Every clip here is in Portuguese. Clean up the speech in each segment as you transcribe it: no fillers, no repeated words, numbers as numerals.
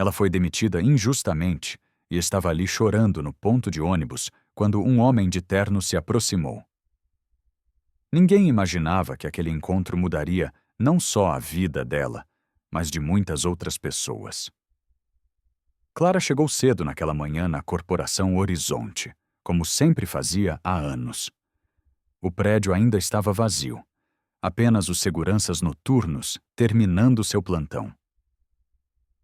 Ela foi demitida injustamente e estava ali chorando no ponto de ônibus quando um homem de terno se aproximou. Ninguém imaginava que aquele encontro mudaria não só a vida dela, mas de muitas outras pessoas. Clara chegou cedo naquela manhã na Corporação Horizonte, como sempre fazia há anos. O prédio ainda estava vazio, apenas os seguranças noturnos terminando seu plantão.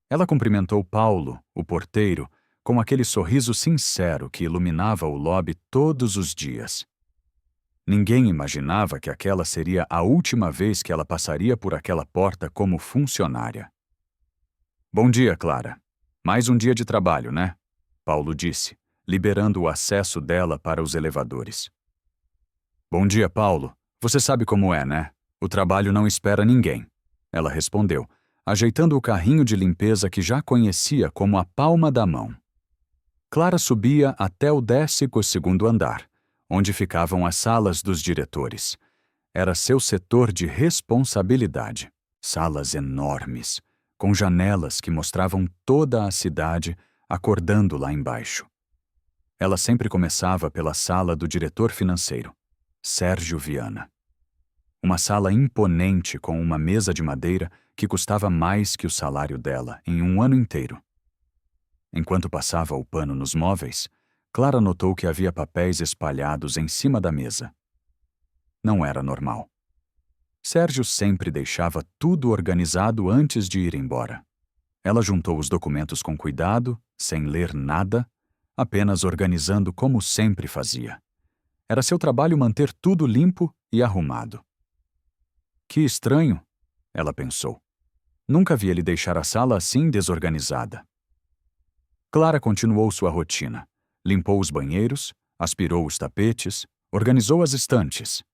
Ela cumprimentou Paulo, o porteiro, com aquele sorriso sincero que iluminava o lobby todos os dias. Ninguém imaginava que aquela seria a última vez que ela passaria por aquela porta como funcionária. "Bom dia, Clara. Mais um dia de trabalho, né?" Paulo disse, liberando o acesso dela para os elevadores. "Bom dia, Paulo. Você sabe como é, né? O trabalho não espera ninguém", ela respondeu, ajeitando o carrinho de limpeza que já conhecia como a palma da mão. Clara subia até o 12º andar, onde ficavam as salas dos diretores. Era seu setor de responsabilidade. Salas enormes, com janelas que mostravam toda a cidade acordando lá embaixo. Ela sempre começava pela sala do diretor financeiro, Sérgio Viana. Uma sala imponente com uma mesa de madeira que custava mais que o salário dela em um ano inteiro. Enquanto passava o pano nos móveis, Clara notou que havia papéis espalhados em cima da mesa. Não era normal. Sérgio sempre deixava tudo organizado antes de ir embora. Ela juntou os documentos com cuidado, sem ler nada, apenas organizando como sempre fazia. Era seu trabalho manter tudo limpo e arrumado. Que estranho, ela pensou. Nunca vi ele deixar a sala assim desorganizada. Clara continuou sua rotina. Limpou os banheiros, aspirou os tapetes, organizou as estantes.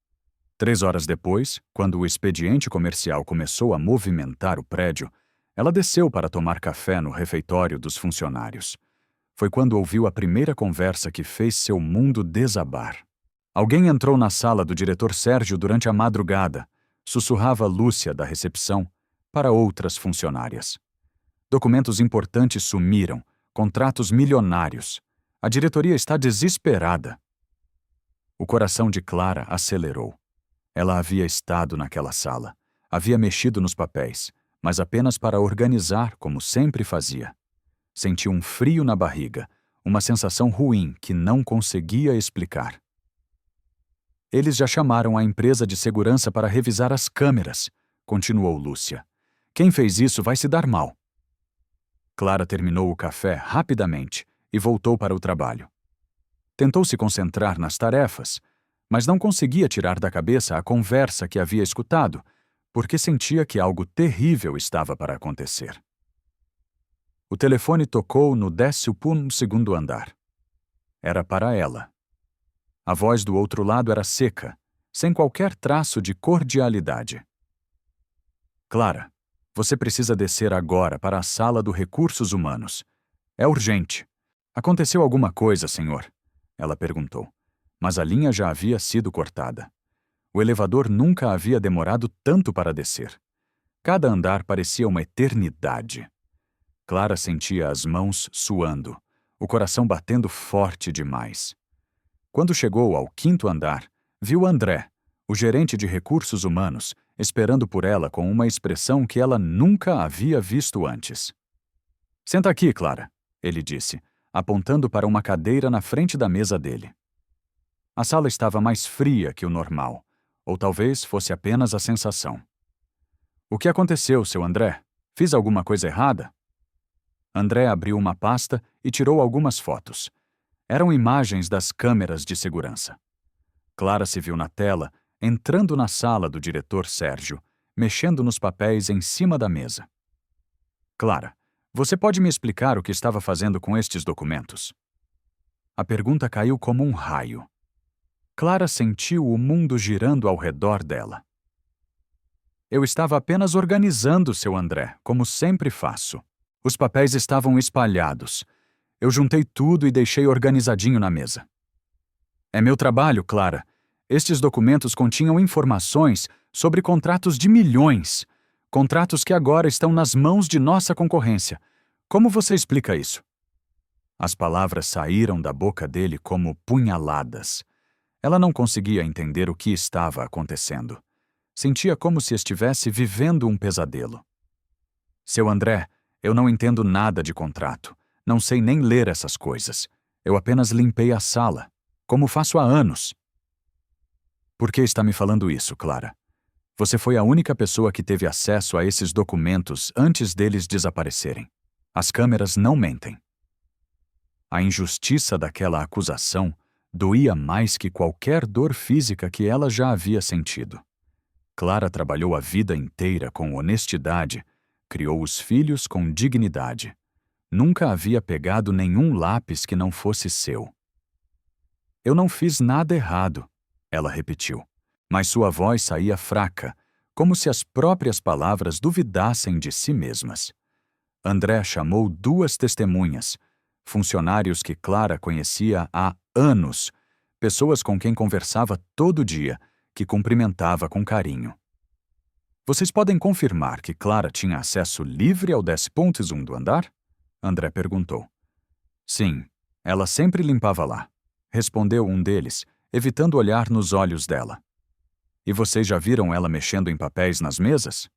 3 horas depois, quando o expediente comercial começou a movimentar o prédio, ela desceu para tomar café no refeitório dos funcionários. Foi quando ouviu a primeira conversa que fez seu mundo desabar. Alguém entrou na sala do diretor Sérgio durante a madrugada, sussurrava Lúcia da recepção para outras funcionárias. Documentos importantes sumiram, contratos milionários. A diretoria está desesperada. O coração de Clara acelerou. Ela havia estado naquela sala, havia mexido nos papéis, mas apenas para organizar como sempre fazia. Sentiu um frio na barriga, uma sensação ruim que não conseguia explicar. "Eles já chamaram a empresa de segurança para revisar as câmeras", continuou Lúcia. "Quem fez isso vai se dar mal." Clara terminou o café rapidamente e voltou para o trabalho. Tentou se concentrar nas tarefas, mas não conseguia tirar da cabeça a conversa que havia escutado, porque sentia que algo terrível estava para acontecer. O telefone tocou no 12º andar. Era para ela. A voz do outro lado era seca, sem qualquer traço de cordialidade. "Clara, você precisa descer agora para a sala do Recursos Humanos. É urgente." "Aconteceu alguma coisa, senhor?" ela perguntou, mas a linha já havia sido cortada. O elevador nunca havia demorado tanto para descer. Cada andar parecia uma eternidade. Clara sentia as mãos suando, o coração batendo forte demais. Quando chegou ao 5º andar, viu André, o gerente de recursos humanos, esperando por ela com uma expressão que ela nunca havia visto antes. "Senta aqui, Clara", ele disse, apontando para uma cadeira na frente da mesa dele. A sala estava mais fria que o normal, ou talvez fosse apenas a sensação. "O que aconteceu, seu André? Fiz alguma coisa errada?" André abriu uma pasta e tirou algumas fotos. Eram imagens das câmeras de segurança. Clara se viu na tela, entrando na sala do diretor Sérgio, mexendo nos papéis em cima da mesa. "Clara, você pode me explicar o que estava fazendo com estes documentos?" A pergunta caiu como um raio. Clara sentiu o mundo girando ao redor dela. "Eu estava apenas organizando, seu André, como sempre faço. Os papéis estavam espalhados. Eu juntei tudo e deixei organizadinho na mesa." "É meu trabalho, Clara. Estes documentos continham informações sobre contratos de milhões. Contratos que agora estão nas mãos de nossa concorrência. Como você explica isso? As palavras saíram da boca dele como punhaladas. Ela não conseguia entender o que estava acontecendo. Sentia como se estivesse vivendo um pesadelo. Seu André, eu não entendo nada de contrato. Não sei nem ler essas coisas. Eu apenas limpei a sala, como faço há anos. Por que está me falando isso, Clara? Você foi a única pessoa que teve acesso a esses documentos antes deles desaparecerem. As câmeras não mentem. A injustiça daquela acusação doía mais que qualquer dor física que ela já havia sentido. Clara trabalhou a vida inteira com honestidade, criou os filhos com dignidade. Nunca havia pegado nenhum lápis que não fosse seu. Eu não fiz nada errado, ela repetiu, mas sua voz saía fraca, como se as próprias palavras duvidassem de si mesmas. André chamou 2 testemunhas, funcionários que Clara conhecia há anos, pessoas com quem conversava todo dia, que cumprimentava com carinho. Vocês podem confirmar que Clara tinha acesso livre ao 10.1 do andar? André perguntou. Sim, ela sempre limpava lá, respondeu um deles, evitando olhar nos olhos dela. E vocês já viram ela mexendo em papéis nas mesas?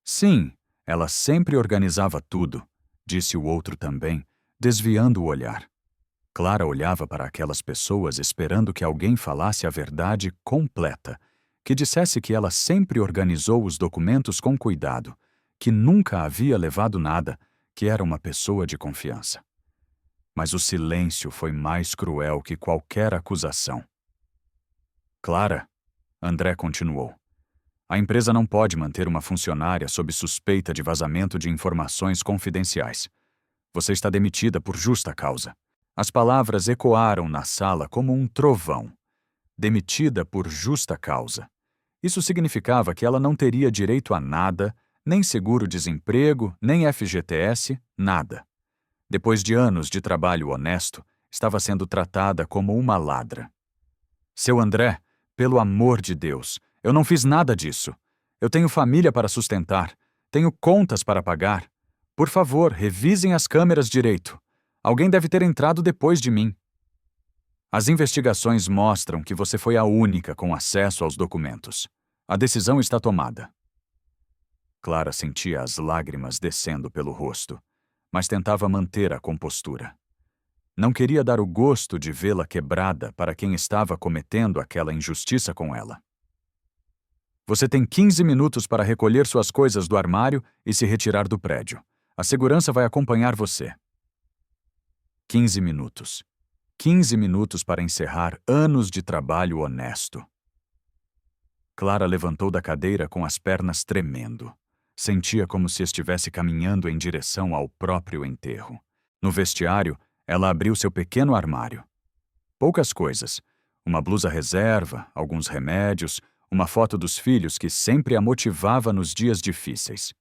Sim, ela sempre organizava tudo, disse o outro também, desviando o olhar. Clara olhava para aquelas pessoas esperando que alguém falasse a verdade completa, que dissesse que ela sempre organizou os documentos com cuidado, que nunca havia levado nada, que era uma pessoa de confiança. Mas o silêncio foi mais cruel que qualquer acusação. Clara, André continuou, a empresa não pode manter uma funcionária sob suspeita de vazamento de informações confidenciais. Você está demitida por justa causa. As palavras ecoaram na sala como um trovão. Demitida por justa causa. Isso significava que ela não teria direito a nada, nem seguro-desemprego, nem FGTS, nada. Depois de anos de trabalho honesto, estava sendo tratada como uma ladra. Seu André, pelo amor de Deus, eu não fiz nada disso. Eu tenho família para sustentar, tenho contas para pagar. Por favor, revisem as câmeras direito. Alguém deve ter entrado depois de mim. As investigações mostram que você foi a única com acesso aos documentos. A decisão está tomada. Clara sentia as lágrimas descendo pelo rosto, mas tentava manter a compostura. Não queria dar o gosto de vê-la quebrada para quem estava cometendo aquela injustiça com ela. Você tem 15 minutos para recolher suas coisas do armário e se retirar do prédio. A segurança vai acompanhar você. 15 minutos. 15 minutos para encerrar anos de trabalho honesto. Clara levantou da cadeira com as pernas tremendo. Sentia como se estivesse caminhando em direção ao próprio enterro. No vestiário, ela abriu seu pequeno armário. Poucas coisas. Uma blusa reserva, alguns remédios, uma foto dos filhos que sempre a motivava nos dias difíceis.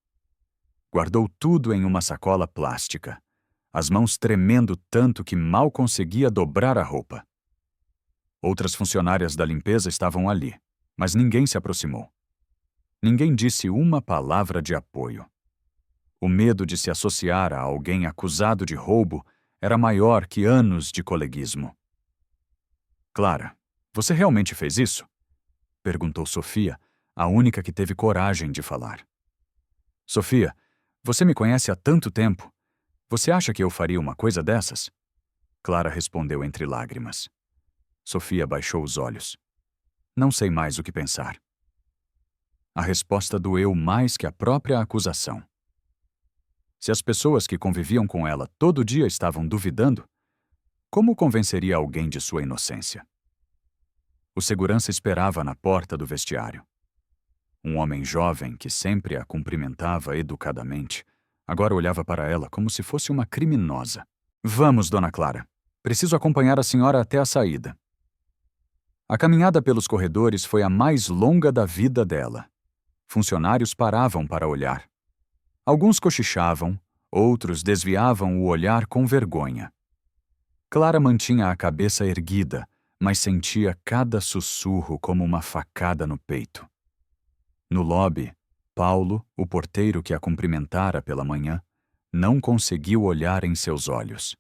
Guardou tudo em uma sacola plástica, as mãos tremendo tanto que mal conseguia dobrar a roupa. Outras funcionárias da limpeza estavam ali, mas ninguém se aproximou. Ninguém disse uma palavra de apoio. O medo de se associar a alguém acusado de roubo era maior que anos de coleguismo. Clara, você realmente fez isso? Perguntou Sofia, a única que teve coragem de falar. Sofia, você me conhece há tanto tempo. Você acha que eu faria uma coisa dessas? Clara respondeu entre lágrimas. Sofia baixou os olhos. Não sei mais o que pensar. A resposta doeu mais que a própria acusação. Se as pessoas que conviviam com ela todo dia estavam duvidando, como convenceria alguém de sua inocência? O segurança esperava na porta do vestiário. Um homem jovem que sempre a cumprimentava educadamente, agora olhava para ela como se fosse uma criminosa. Vamos, Dona Clara. Preciso acompanhar a senhora até a saída. A caminhada pelos corredores foi a mais longa da vida dela. Funcionários paravam para olhar. Alguns cochichavam, outros desviavam o olhar com vergonha. Clara mantinha a cabeça erguida, mas sentia cada sussurro como uma facada no peito. No lobby, Paulo, o porteiro que a cumprimentara pela manhã, não conseguiu olhar em seus olhos.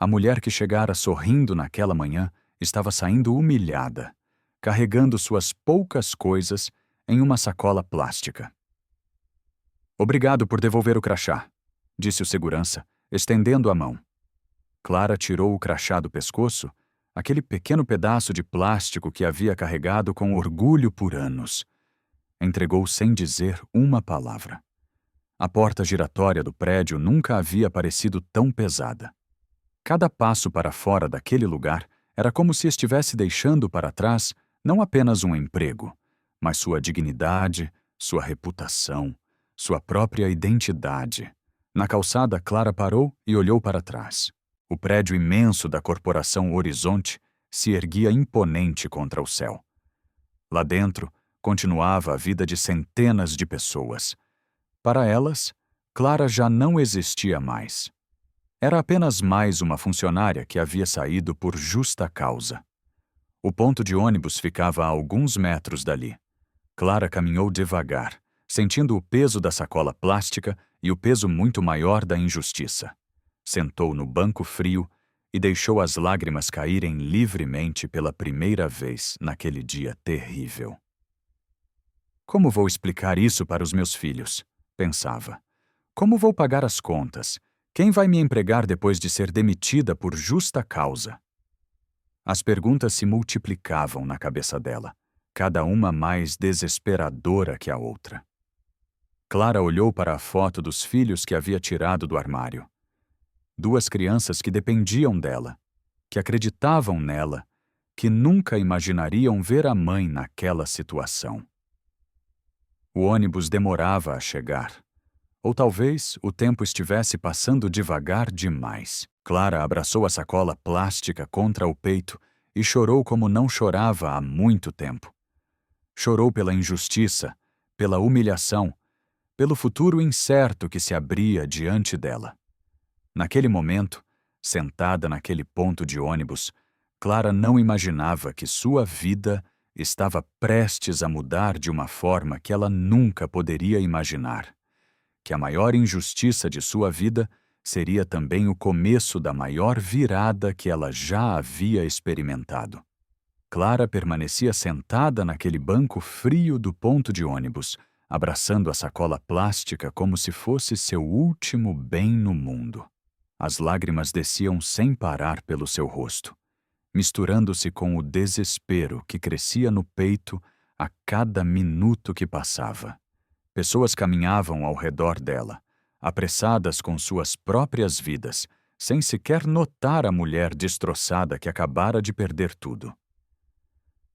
A mulher que chegara sorrindo naquela manhã estava saindo humilhada, carregando suas poucas coisas em uma sacola plástica. "Obrigado por devolver o crachá", disse o segurança, estendendo a mão. Clara tirou o crachá do pescoço, aquele pequeno pedaço de plástico que havia carregado com orgulho por anos. Entregou sem dizer uma palavra. A porta giratória do prédio nunca havia parecido tão pesada. Cada passo para fora daquele lugar era como se estivesse deixando para trás não apenas um emprego, mas sua dignidade, sua reputação, sua própria identidade. Na calçada, Clara parou e olhou para trás. O prédio imenso da corporação Horizonte se erguia imponente contra o céu. Lá dentro, continuava a vida de centenas de pessoas. Para elas, Clara já não existia mais. Era apenas mais uma funcionária que havia saído por justa causa. O ponto de ônibus ficava a alguns metros dali. Clara caminhou devagar, sentindo o peso da sacola plástica e o peso muito maior da injustiça. Sentou no banco frio e deixou as lágrimas caírem livremente pela primeira vez naquele dia terrível. "Como vou explicar isso para os meus filhos?", pensava. "Como vou pagar as contas? Quem vai me empregar depois de ser demitida por justa causa?" As perguntas se multiplicavam na cabeça dela, cada uma mais desesperadora que a outra. Clara olhou para a foto dos filhos que havia tirado do armário. 2 crianças que dependiam dela, que acreditavam nela, que nunca imaginariam ver a mãe naquela situação. O ônibus demorava a chegar. Ou talvez o tempo estivesse passando devagar demais. Clara abraçou a sacola plástica contra o peito e chorou como não chorava há muito tempo. Chorou pela injustiça, pela humilhação, pelo futuro incerto que se abria diante dela. Naquele momento, sentada naquele ponto de ônibus, Clara não imaginava que sua vida estava prestes a mudar de uma forma que ela nunca poderia imaginar. Que a maior injustiça de sua vida seria também o começo da maior virada que ela já havia experimentado. Clara permanecia sentada naquele banco frio do ponto de ônibus, abraçando a sacola plástica como se fosse seu último bem no mundo. As lágrimas desciam sem parar pelo seu rosto, misturando-se com o desespero que crescia no peito a cada minuto que passava. Pessoas caminhavam ao redor dela, apressadas com suas próprias vidas, sem sequer notar a mulher destroçada que acabara de perder tudo.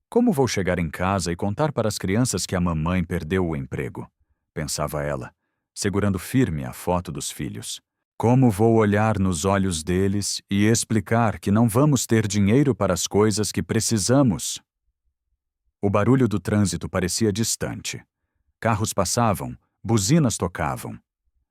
"Como vou chegar em casa e contar para as crianças que a mamãe perdeu o emprego?", pensava ela, segurando firme a foto dos filhos. "Como vou olhar nos olhos deles e explicar que não vamos ter dinheiro para as coisas que precisamos?" O barulho do trânsito parecia distante. Carros passavam, buzinas tocavam.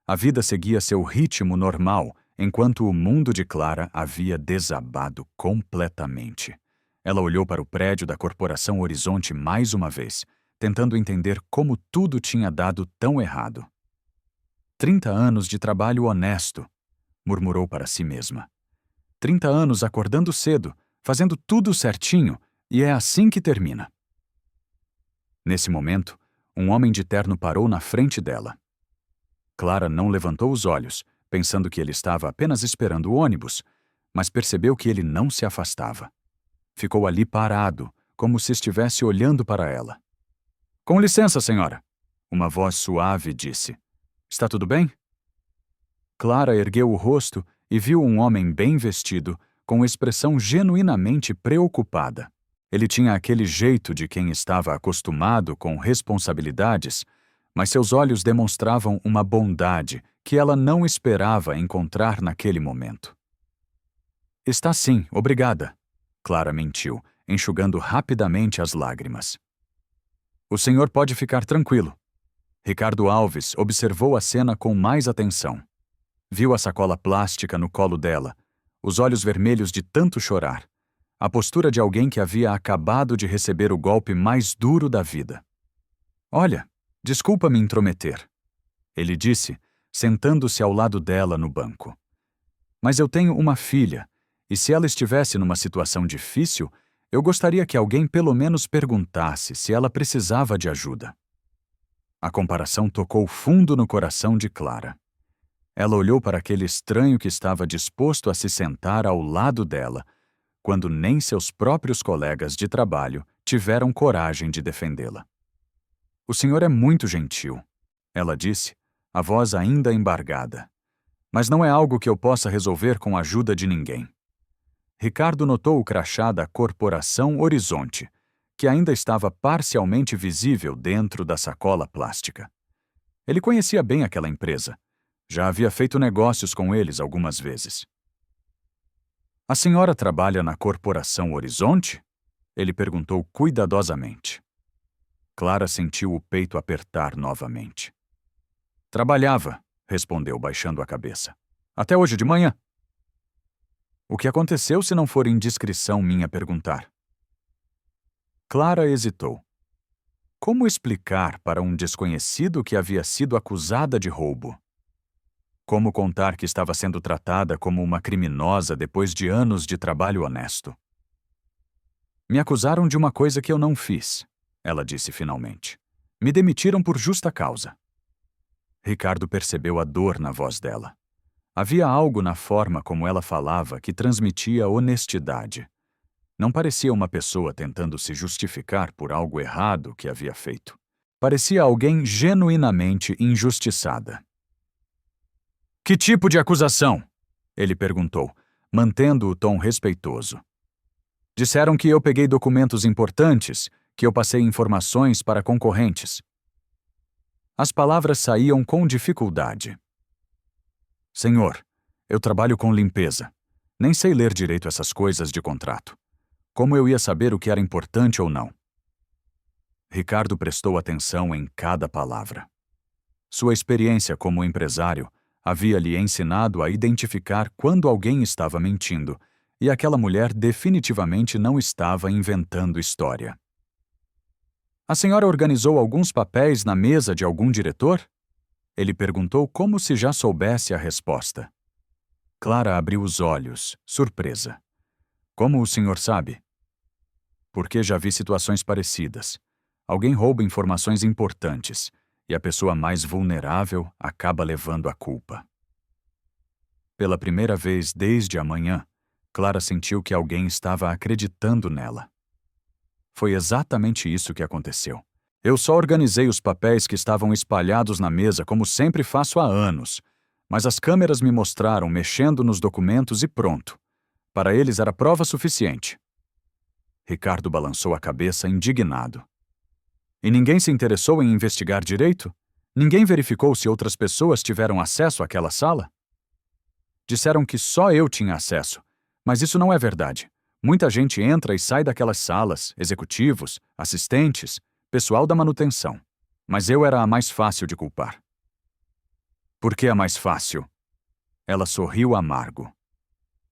A vida seguia seu ritmo normal, enquanto o mundo de Clara havia desabado completamente. Ela olhou para o prédio da Corporação Horizonte mais uma vez, tentando entender como tudo tinha dado tão errado. 30 anos de trabalho honesto, murmurou para si mesma. 30 anos acordando cedo, fazendo tudo certinho, e é assim que termina. Nesse momento, um homem de terno parou na frente dela. Clara não levantou os olhos, pensando que ele estava apenas esperando o ônibus, mas percebeu que ele não se afastava. Ficou ali parado, como se estivesse olhando para ela. "Com licença, senhora", uma voz suave disse. "Está tudo bem?" Clara ergueu o rosto e viu um homem bem vestido, com expressão genuinamente preocupada. Ele tinha aquele jeito de quem estava acostumado com responsabilidades, mas seus olhos demonstravam uma bondade que ela não esperava encontrar naquele momento. "Está sim, obrigada", Clara mentiu, enxugando rapidamente as lágrimas. "O senhor pode ficar tranquilo." Ricardo Alves observou a cena com mais atenção. Viu a sacola plástica no colo dela, os olhos vermelhos de tanto chorar, a postura de alguém que havia acabado de receber o golpe mais duro da vida. "Olha, desculpa me intrometer", ele disse, sentando-se ao lado dela no banco. Mas eu tenho uma filha, e se ela estivesse numa situação difícil, eu gostaria que alguém pelo menos perguntasse se ela precisava de ajuda. A comparação tocou fundo no coração de Clara. Ela olhou para aquele estranho que estava disposto a se sentar ao lado dela, quando nem seus próprios colegas de trabalho tiveram coragem de defendê-la. "O senhor é muito gentil", ela disse, a voz ainda embargada. "Mas não é algo que eu possa resolver com a ajuda de ninguém." Ricardo notou o crachá da Corporação Horizonte, que ainda estava parcialmente visível dentro da sacola plástica. Ele conhecia bem aquela empresa. Já havia feito negócios com eles algumas vezes. "A senhora trabalha na Corporação Horizonte?" Ele perguntou cuidadosamente. Clara sentiu o peito apertar novamente. "Trabalhava", respondeu baixando a cabeça. "Até hoje de manhã." "O que aconteceu se não for indiscrição minha perguntar?" Clara hesitou. Como explicar para um desconhecido que havia sido acusada de roubo? Como contar que estava sendo tratada como uma criminosa depois de anos de trabalho honesto? "Me acusaram de uma coisa que eu não fiz", ela disse finalmente. "Me demitiram por justa causa." Ricardo percebeu a dor na voz dela. Havia algo na forma como ela falava que transmitia honestidade. Não parecia uma pessoa tentando se justificar por algo errado que havia feito. Parecia alguém genuinamente injustiçada. "Que tipo de acusação?" ele perguntou, mantendo o tom respeitoso. "Disseram que eu peguei documentos importantes, que eu passei informações para concorrentes." As palavras saíam com dificuldade. "Senhor, eu trabalho com limpeza. Nem sei ler direito essas coisas de contrato. Como eu ia saber o que era importante ou não?" Ricardo prestou atenção em cada palavra. Sua experiência como empresário havia lhe ensinado a identificar quando alguém estava mentindo, e aquela mulher definitivamente não estava inventando história. "A senhora organizou alguns papéis na mesa de algum diretor?" Ele perguntou como se já soubesse a resposta. Clara abriu os olhos, surpresa. "Como o senhor sabe?" "Porque já vi situações parecidas. Alguém rouba informações importantes, e a pessoa mais vulnerável acaba levando a culpa." Pela primeira vez desde a manhã, Clara sentiu que alguém estava acreditando nela. "Foi exatamente isso que aconteceu. Eu só organizei os papéis que estavam espalhados na mesa como sempre faço há anos, mas as câmeras me mostraram mexendo nos documentos e pronto. Para eles era prova suficiente." Ricardo balançou a cabeça indignado. "E ninguém se interessou em investigar direito? Ninguém verificou se outras pessoas tiveram acesso àquela sala?" "Disseram que só eu tinha acesso, mas isso não é verdade. Muita gente entra e sai daquelas salas, executivos, assistentes, pessoal da manutenção. Mas eu era a mais fácil de culpar." "Por que a mais fácil?" Ela sorriu amargo.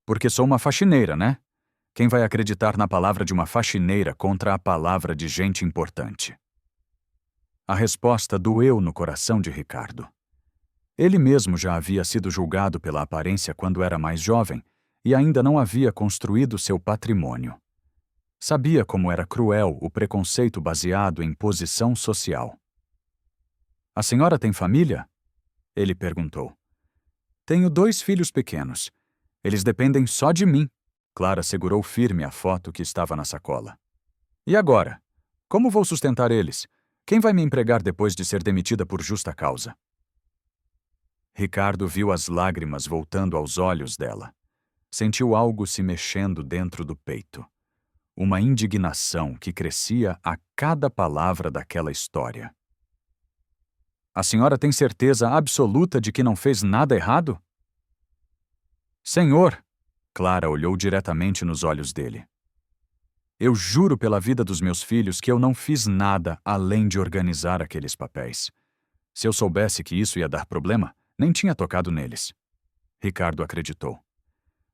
"Porque sou uma faxineira, né? Quem vai acreditar na palavra de uma faxineira contra a palavra de gente importante?" A resposta doeu no coração de Ricardo. Ele mesmo já havia sido julgado pela aparência quando era mais jovem e ainda não havia construído seu patrimônio. Sabia como era cruel o preconceito baseado em posição social. "A senhora tem família?" ele perguntou. "Tenho 2 filhos pequenos. Eles dependem só de mim." Clara segurou firme a foto que estava na sacola. "E agora? Como vou sustentar eles? Quem vai me empregar depois de ser demitida por justa causa?" Ricardo viu as lágrimas voltando aos olhos dela. Sentiu algo se mexendo dentro do peito. Uma indignação que crescia a cada palavra daquela história. "A senhora tem certeza absoluta de que não fez nada errado?" "Senhor!" Clara olhou diretamente nos olhos dele. "Eu juro pela vida dos meus filhos que eu não fiz nada além de organizar aqueles papéis. Se eu soubesse que isso ia dar problema, nem tinha tocado neles." Ricardo acreditou.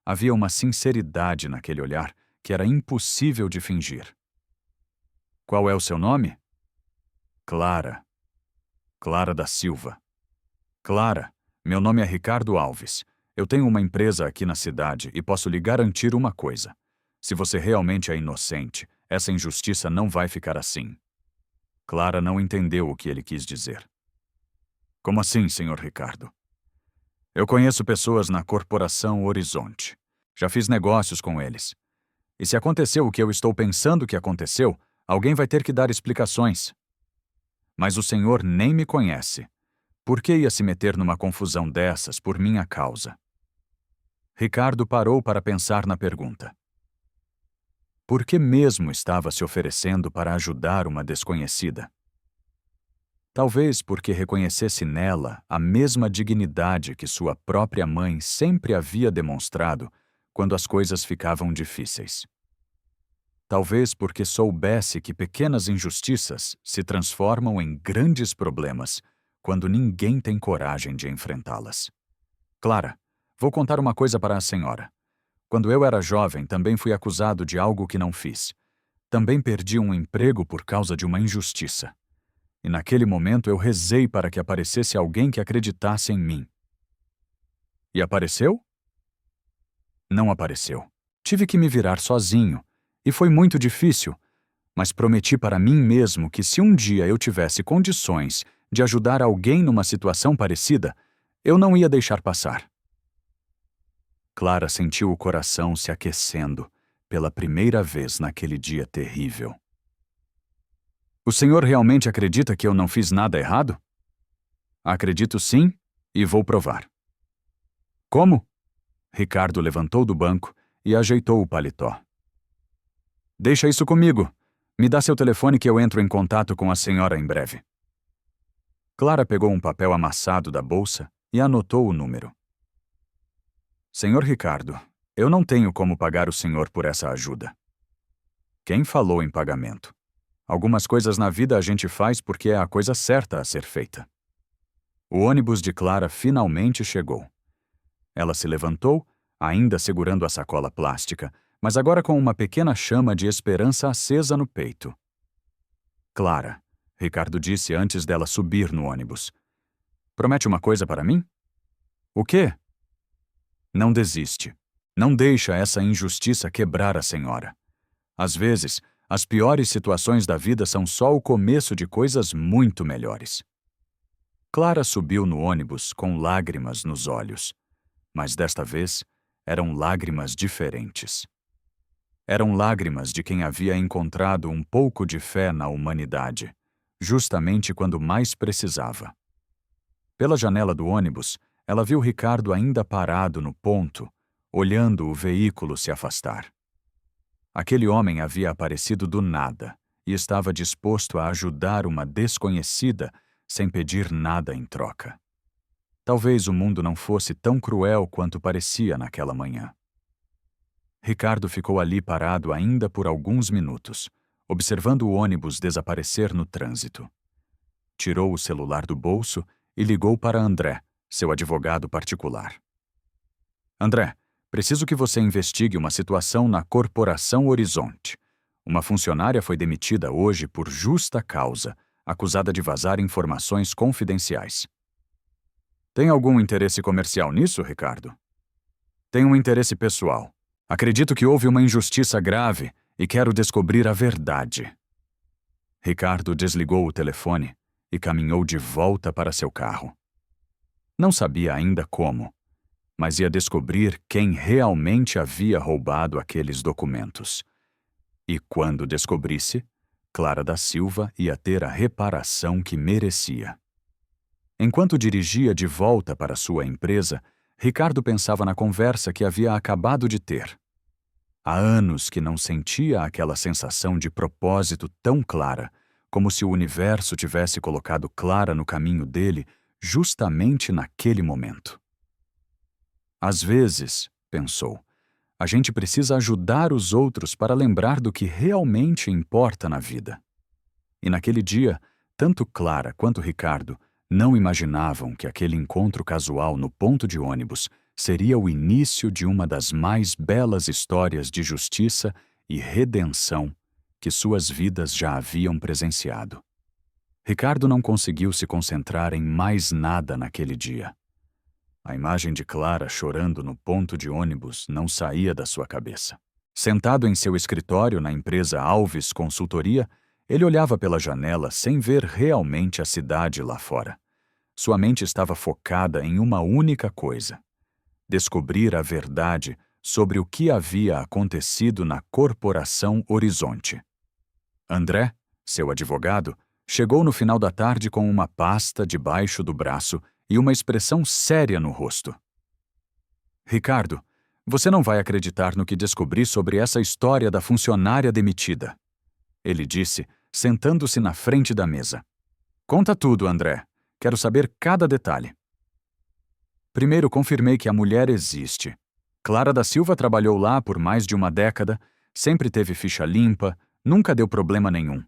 Havia uma sinceridade naquele olhar que era impossível de fingir. "Qual é o seu nome?" "Clara. Clara da Silva." "Clara, Meu nome é Ricardo Alves. Eu tenho uma empresa aqui na cidade e posso lhe garantir uma coisa. Se você realmente é inocente, essa injustiça não vai ficar assim. Clara não entendeu o que ele quis dizer. Como assim, Sr. Ricardo? Eu conheço pessoas na Corporação Horizonte. Já fiz negócios com eles. E se aconteceu o que eu estou pensando que aconteceu, alguém vai ter que dar explicações. Mas o senhor nem me conhece. Por que ia se meter numa confusão dessas por minha causa? Ricardo parou para pensar na pergunta. Por que mesmo estava se oferecendo para ajudar uma desconhecida? Talvez porque reconhecesse nela a mesma dignidade que sua própria mãe sempre havia demonstrado quando as coisas ficavam difíceis. Talvez porque soubesse que pequenas injustiças se transformam em grandes problemas quando ninguém tem coragem de enfrentá-las. Clara, vou contar uma coisa para a senhora. Quando eu era jovem, também fui acusado de algo que não fiz. Também perdi um emprego por causa de uma injustiça. E naquele momento eu rezei para que aparecesse alguém que acreditasse em mim. E apareceu? Não apareceu. Tive que me virar sozinho. E foi muito difícil, mas prometi para mim mesmo que se um dia eu tivesse condições de ajudar alguém numa situação parecida, eu não ia deixar passar. Clara sentiu o coração se aquecendo pela primeira vez naquele dia terrível. O senhor realmente acredita que eu não fiz nada errado? Acredito sim, e vou provar. Como? Ricardo levantou do banco e ajeitou o paletó. Deixa isso comigo. Me dá seu telefone que eu entro em contato com a senhora em breve. Clara pegou um papel amassado da bolsa e anotou o número. Senhor Ricardo, eu não tenho como pagar o senhor por essa ajuda. Quem falou em pagamento? Algumas coisas na vida a gente faz porque é a coisa certa a ser feita. O ônibus de Clara finalmente chegou. Ela se levantou, ainda segurando a sacola plástica, mas agora com uma pequena chama de esperança acesa no peito. Clara, Ricardo disse antes dela subir no ônibus. Promete uma coisa para mim? O quê? Não desiste. Não deixa essa injustiça quebrar a senhora. Às vezes, as piores situações da vida são só o começo de coisas muito melhores. Clara subiu no ônibus com lágrimas nos olhos, mas desta vez eram lágrimas diferentes. Eram lágrimas de quem havia encontrado um pouco de fé na humanidade, justamente quando mais precisava. Pela janela do ônibus, ela viu Ricardo ainda parado no ponto, olhando o veículo se afastar. Aquele homem havia aparecido do nada e estava disposto a ajudar uma desconhecida sem pedir nada em troca. Talvez o mundo não fosse tão cruel quanto parecia naquela manhã. Ricardo ficou ali parado ainda por alguns minutos, observando o ônibus desaparecer no trânsito. Tirou o celular do bolso e ligou para André, seu advogado particular. André, preciso que você investigue uma situação na Corporação Horizonte. Uma funcionária foi demitida hoje por justa causa, acusada de vazar informações confidenciais. Tem algum interesse comercial nisso, Ricardo? Tenho um interesse pessoal. Acredito que houve uma injustiça grave e quero descobrir a verdade. Ricardo desligou o telefone e caminhou de volta para seu carro. Não sabia ainda como, mas ia descobrir quem realmente havia roubado aqueles documentos. E quando descobrisse, Clara da Silva ia ter a reparação que merecia. Enquanto dirigia de volta para sua empresa, Ricardo pensava na conversa que havia acabado de ter. Há anos que não sentia aquela sensação de propósito tão clara, como se o universo tivesse colocado Clara no caminho dele justamente naquele momento. Às vezes, pensou, a gente precisa ajudar os outros para lembrar do que realmente importa na vida. E naquele dia, tanto Clara quanto Ricardo não imaginavam que aquele encontro casual no ponto de ônibus seria o início de uma das mais belas histórias de justiça e redenção que suas vidas já haviam presenciado. Ricardo não conseguiu se concentrar em mais nada naquele dia. A imagem de Clara chorando no ponto de ônibus não saía da sua cabeça. Sentado em seu escritório na empresa Alves Consultoria, ele olhava pela janela sem ver realmente a cidade lá fora. Sua mente estava focada em uma única coisa: descobrir a verdade sobre o que havia acontecido na Corporação Horizonte. André, seu advogado, chegou no final da tarde com uma pasta debaixo do braço e uma expressão séria no rosto. Ricardo, você não vai acreditar no que descobri sobre essa história da funcionária demitida, ele disse, sentando-se na frente da mesa. Conta tudo, André. Quero saber cada detalhe. Primeiro, confirmei que a mulher existe. Clara da Silva trabalhou lá por mais de uma década, sempre teve ficha limpa, nunca deu problema nenhum.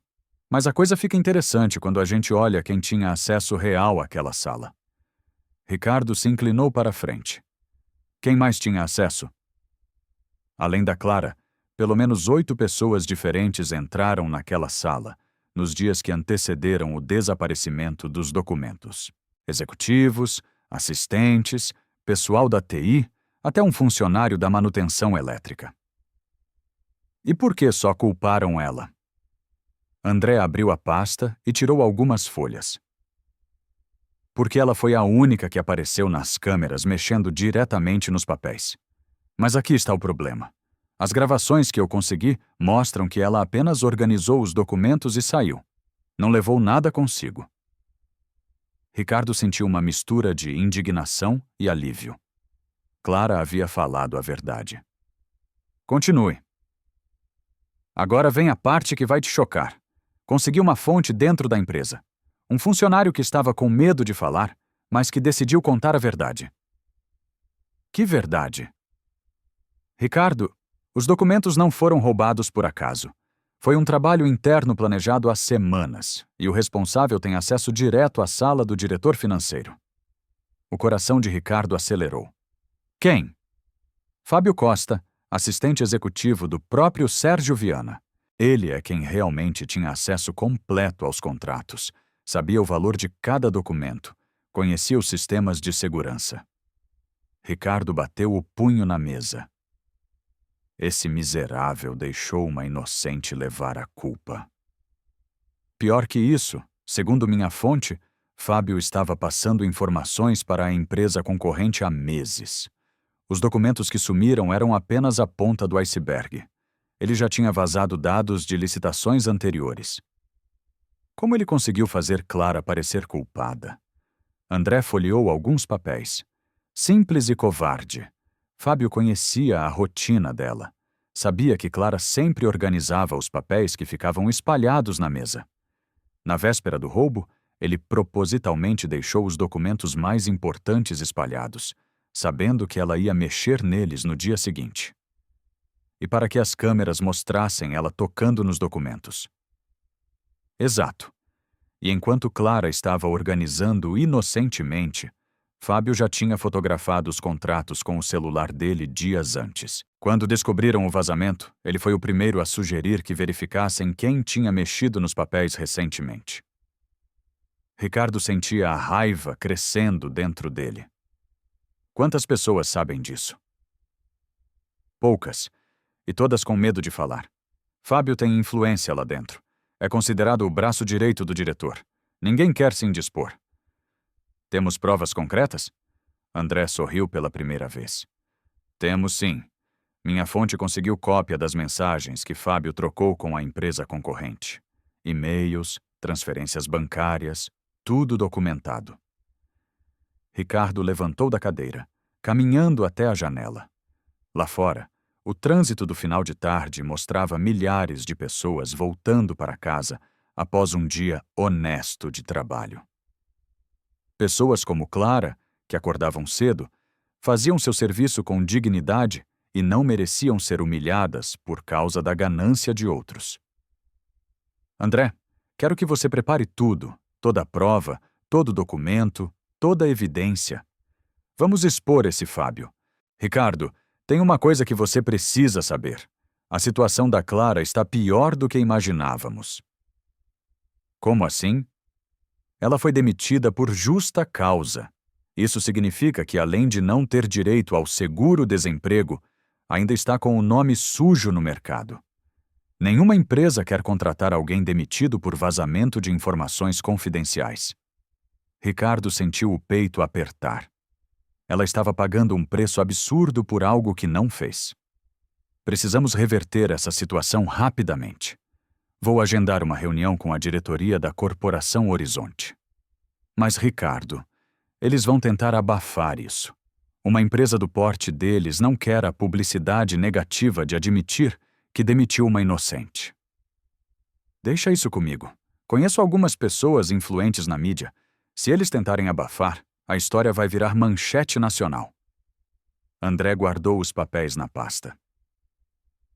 Mas a coisa fica interessante quando a gente olha quem tinha acesso real àquela sala. Ricardo se inclinou para a frente. Quem mais tinha acesso? Além da Clara, pelo menos 8 pessoas diferentes entraram naquela sala, nos dias que antecederam o desaparecimento dos documentos. Executivos, assistentes, pessoal da TI, até um funcionário da manutenção elétrica. E por que só culparam ela? André abriu a pasta e tirou algumas folhas. Porque ela foi a única que apareceu nas câmeras mexendo diretamente nos papéis. Mas aqui está o problema. As gravações que eu consegui mostram que ela apenas organizou os documentos e saiu. Não levou nada consigo. Ricardo sentiu uma mistura de indignação e alívio. Clara havia falado a verdade. Continue. Agora vem a parte que vai te chocar. Consegui uma fonte dentro da empresa. Um funcionário que estava com medo de falar, mas que decidiu contar a verdade. Que verdade? Ricardo, os documentos não foram roubados por acaso. Foi um trabalho interno planejado há semanas, e o responsável tem acesso direto à sala do diretor financeiro. O coração de Ricardo acelerou. Quem? Fábio Costa, assistente executivo do próprio Sérgio Viana. Ele é quem realmente tinha acesso completo aos contratos, sabia o valor de cada documento, conhecia os sistemas de segurança. Ricardo bateu o punho na mesa. Esse miserável deixou uma inocente levar a culpa. Pior que isso, segundo minha fonte, Fábio estava passando informações para a empresa concorrente há meses. Os documentos que sumiram eram apenas a ponta do iceberg. Ele já tinha vazado dados de licitações anteriores. Como ele conseguiu fazer Clara parecer culpada? André folheou alguns papéis. Simples e covarde. Fábio conhecia a rotina dela. Sabia que Clara sempre organizava os papéis que ficavam espalhados na mesa. Na véspera do roubo, ele propositalmente deixou os documentos mais importantes espalhados, sabendo que ela ia mexer neles no dia seguinte. E para que as câmeras mostrassem ela tocando nos documentos. Exato. E enquanto Clara estava organizando inocentemente, Fábio já tinha fotografado os contratos com o celular dele dias antes. Quando descobriram o vazamento, ele foi o primeiro a sugerir que verificassem quem tinha mexido nos papéis recentemente. Ricardo sentia a raiva crescendo dentro dele. Quantas pessoas sabem disso? Poucas, e todas com medo de falar. Fábio tem influência lá dentro. É considerado o braço direito do diretor. Ninguém quer se indispor. Temos provas concretas? André sorriu pela primeira vez. Temos sim. Minha fonte conseguiu cópia das mensagens que Fábio trocou com a empresa concorrente. E-mails, transferências bancárias, tudo documentado. Ricardo levantou da cadeira, caminhando até a janela. Lá fora, o trânsito do final de tarde mostrava milhares de pessoas voltando para casa após um dia honesto de trabalho. Pessoas como Clara, que acordavam cedo, faziam seu serviço com dignidade e não mereciam ser humilhadas por causa da ganância de outros. André, quero que você prepare tudo, toda a prova, todo documento, toda a evidência. Vamos expor esse Fábio. Ricardo, tem uma coisa que você precisa saber. A situação da Clara está pior do que imaginávamos. Como assim? Ela foi demitida por justa causa. Isso significa que, além de não ter direito ao seguro-desemprego, ainda está com o nome sujo no mercado. Nenhuma empresa quer contratar alguém demitido por vazamento de informações confidenciais. Ricardo sentiu o peito apertar. Ela estava pagando um preço absurdo por algo que não fez. Precisamos reverter essa situação rapidamente. Vou agendar uma reunião com a diretoria da Corporação Horizonte. Mas, Ricardo, eles vão tentar abafar isso. Uma empresa do porte deles não quer a publicidade negativa de admitir que demitiu uma inocente. Deixa isso comigo. Conheço algumas pessoas influentes na mídia. Se eles tentarem abafar, a história vai virar manchete nacional. André guardou os papéis na pasta.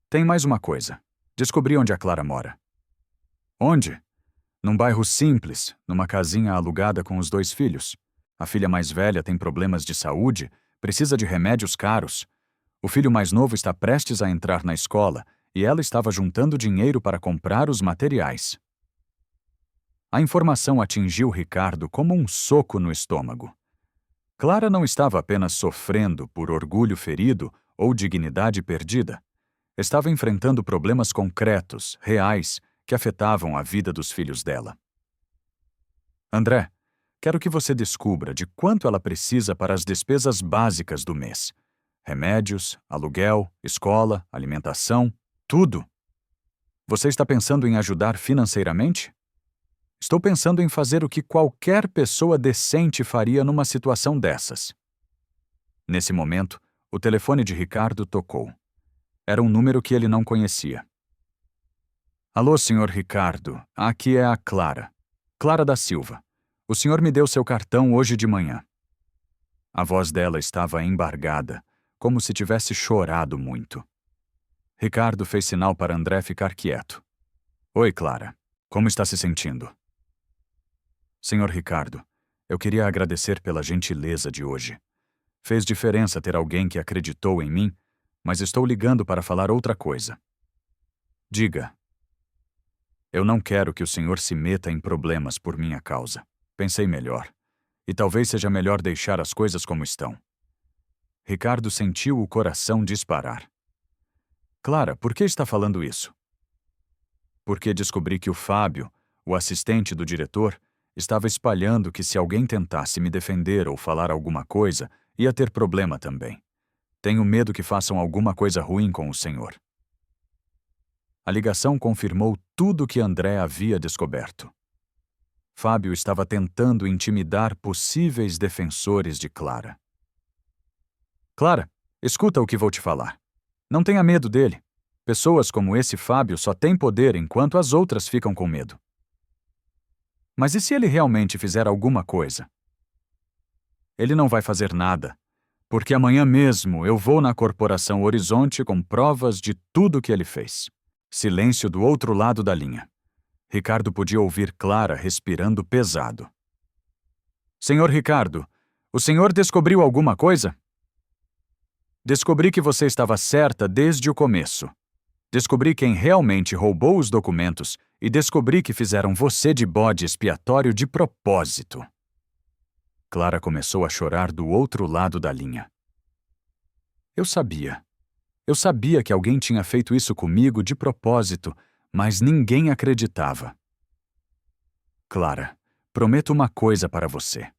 Tem mais uma coisa. Descobri onde a Clara mora. Onde? Num bairro simples, numa casinha alugada com os 2 filhos. A filha mais velha tem problemas de saúde, precisa de remédios caros. O filho mais novo está prestes a entrar na escola e ela estava juntando dinheiro para comprar os materiais. A informação atingiu Ricardo como um soco no estômago. Clara não estava apenas sofrendo por orgulho ferido ou dignidade perdida. Estava enfrentando problemas concretos, reais, que afetavam a vida dos filhos dela. André, quero que você descubra de quanto ela precisa para as despesas básicas do mês. Remédios, aluguel, escola, alimentação, tudo. Você está pensando em ajudar financeiramente? Estou pensando em fazer o que qualquer pessoa decente faria numa situação dessas. Nesse momento, o telefone de Ricardo tocou. Era um número que ele não conhecia. Alô, senhor Ricardo. Aqui é a Clara. Clara da Silva. O senhor me deu seu cartão hoje de manhã. A voz dela estava embargada, como se tivesse chorado muito. Ricardo fez sinal para André ficar quieto. Oi, Clara. Como está se sentindo? Senhor Ricardo, eu queria agradecer pela gentileza de hoje. Fez diferença ter alguém que acreditou em mim, mas estou ligando para falar outra coisa. Diga. Eu não quero que o senhor se meta em problemas por minha causa. Pensei melhor. E talvez seja melhor deixar as coisas como estão. Ricardo sentiu o coração disparar. Clara, por que está falando isso? Porque descobri que o Fábio, o assistente do diretor, estava espalhando que se alguém tentasse me defender ou falar alguma coisa, ia ter problema também. Tenho medo que façam alguma coisa ruim com o senhor. A ligação confirmou tudo que André havia descoberto. Fábio estava tentando intimidar possíveis defensores de Clara. Clara, escuta o que vou te falar. Não tenha medo dele. Pessoas como esse Fábio só têm poder enquanto as outras ficam com medo. Mas e se ele realmente fizer alguma coisa? Ele não vai fazer nada, porque amanhã mesmo eu vou na Corporação Horizonte com provas de tudo que ele fez. Silêncio do outro lado da linha. Ricardo podia ouvir Clara respirando pesado. Senhor Ricardo, o senhor descobriu alguma coisa? Descobri que você estava certa desde o começo. Descobri quem realmente roubou os documentos e descobri que fizeram você de bode expiatório de propósito. Clara começou a chorar do outro lado da linha. Eu sabia. Eu sabia que alguém tinha feito isso comigo de propósito, mas ninguém acreditava. Clara, prometo uma coisa para você.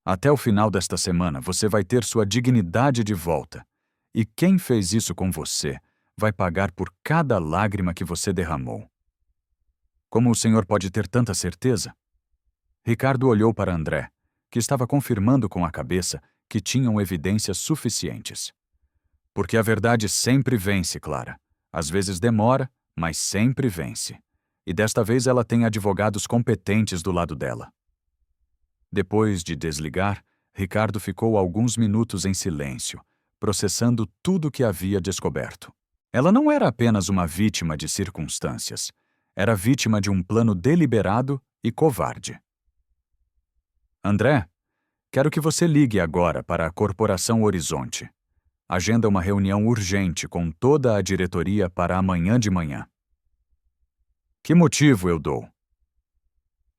Até o final desta semana você vai ter sua dignidade de volta. E quem fez isso com você vai pagar por cada lágrima que você derramou. Como o senhor pode ter tanta certeza? Ricardo olhou para André, que estava confirmando com a cabeça que tinham evidências suficientes. Porque a verdade sempre vence, Clara. Às vezes demora, mas sempre vence. E desta vez ela tem advogados competentes do lado dela. Depois de desligar, Ricardo ficou alguns minutos em silêncio, processando tudo o que havia descoberto. Ela não era apenas uma vítima de circunstâncias. Era vítima de um plano deliberado e covarde. André, quero que você ligue agora para a Corporação Horizonte. Agenda uma reunião urgente com toda a diretoria para amanhã de manhã. Que motivo eu dou?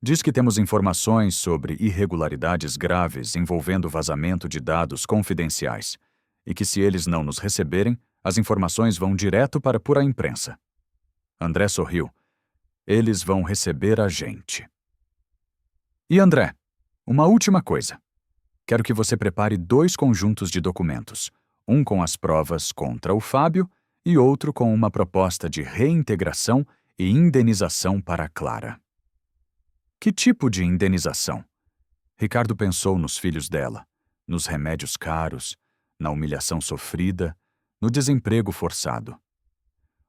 Diz que temos informações sobre irregularidades graves envolvendo vazamento de dados confidenciais e que, se eles não nos receberem, as informações vão direto para a pura imprensa. André sorriu. Eles vão receber a gente. E André, uma última coisa. Quero que você prepare 2 conjuntos de documentos, um com as provas contra o Fábio e outro com uma proposta de reintegração e indenização para a Clara. Que tipo de indenização? Ricardo pensou nos filhos dela, nos remédios caros, na humilhação sofrida, no desemprego forçado.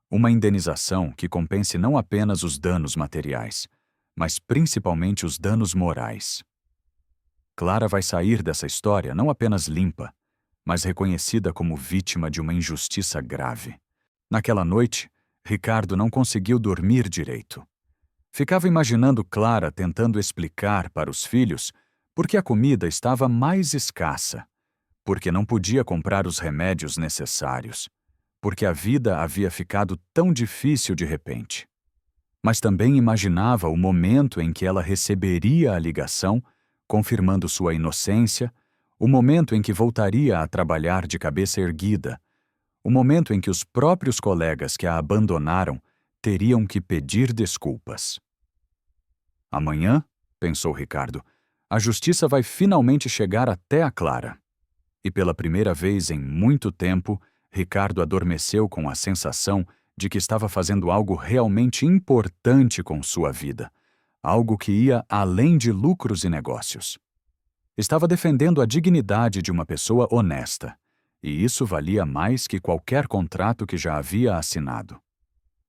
Uma indenização que compense não apenas os danos materiais, mas principalmente os danos morais. Clara vai sair dessa história não apenas limpa, mas reconhecida como vítima de uma injustiça grave. Naquela noite, Ricardo não conseguiu dormir direito. Ficava imaginando Clara tentando explicar para os filhos por que a comida estava mais escassa, porque não podia comprar os remédios necessários, porque a vida havia ficado tão difícil de repente. Mas também imaginava o momento em que ela receberia a ligação, confirmando sua inocência, o momento em que voltaria a trabalhar de cabeça erguida, o momento em que os próprios colegas que a abandonaram teriam que pedir desculpas. Amanhã, pensou Ricardo, a justiça vai finalmente chegar até a Clara. E pela primeira vez em muito tempo, Ricardo adormeceu com a sensação de que estava fazendo algo realmente importante com sua vida, algo que ia além de lucros e negócios. Estava defendendo a dignidade de uma pessoa honesta, e isso valia mais que qualquer contrato que já havia assinado.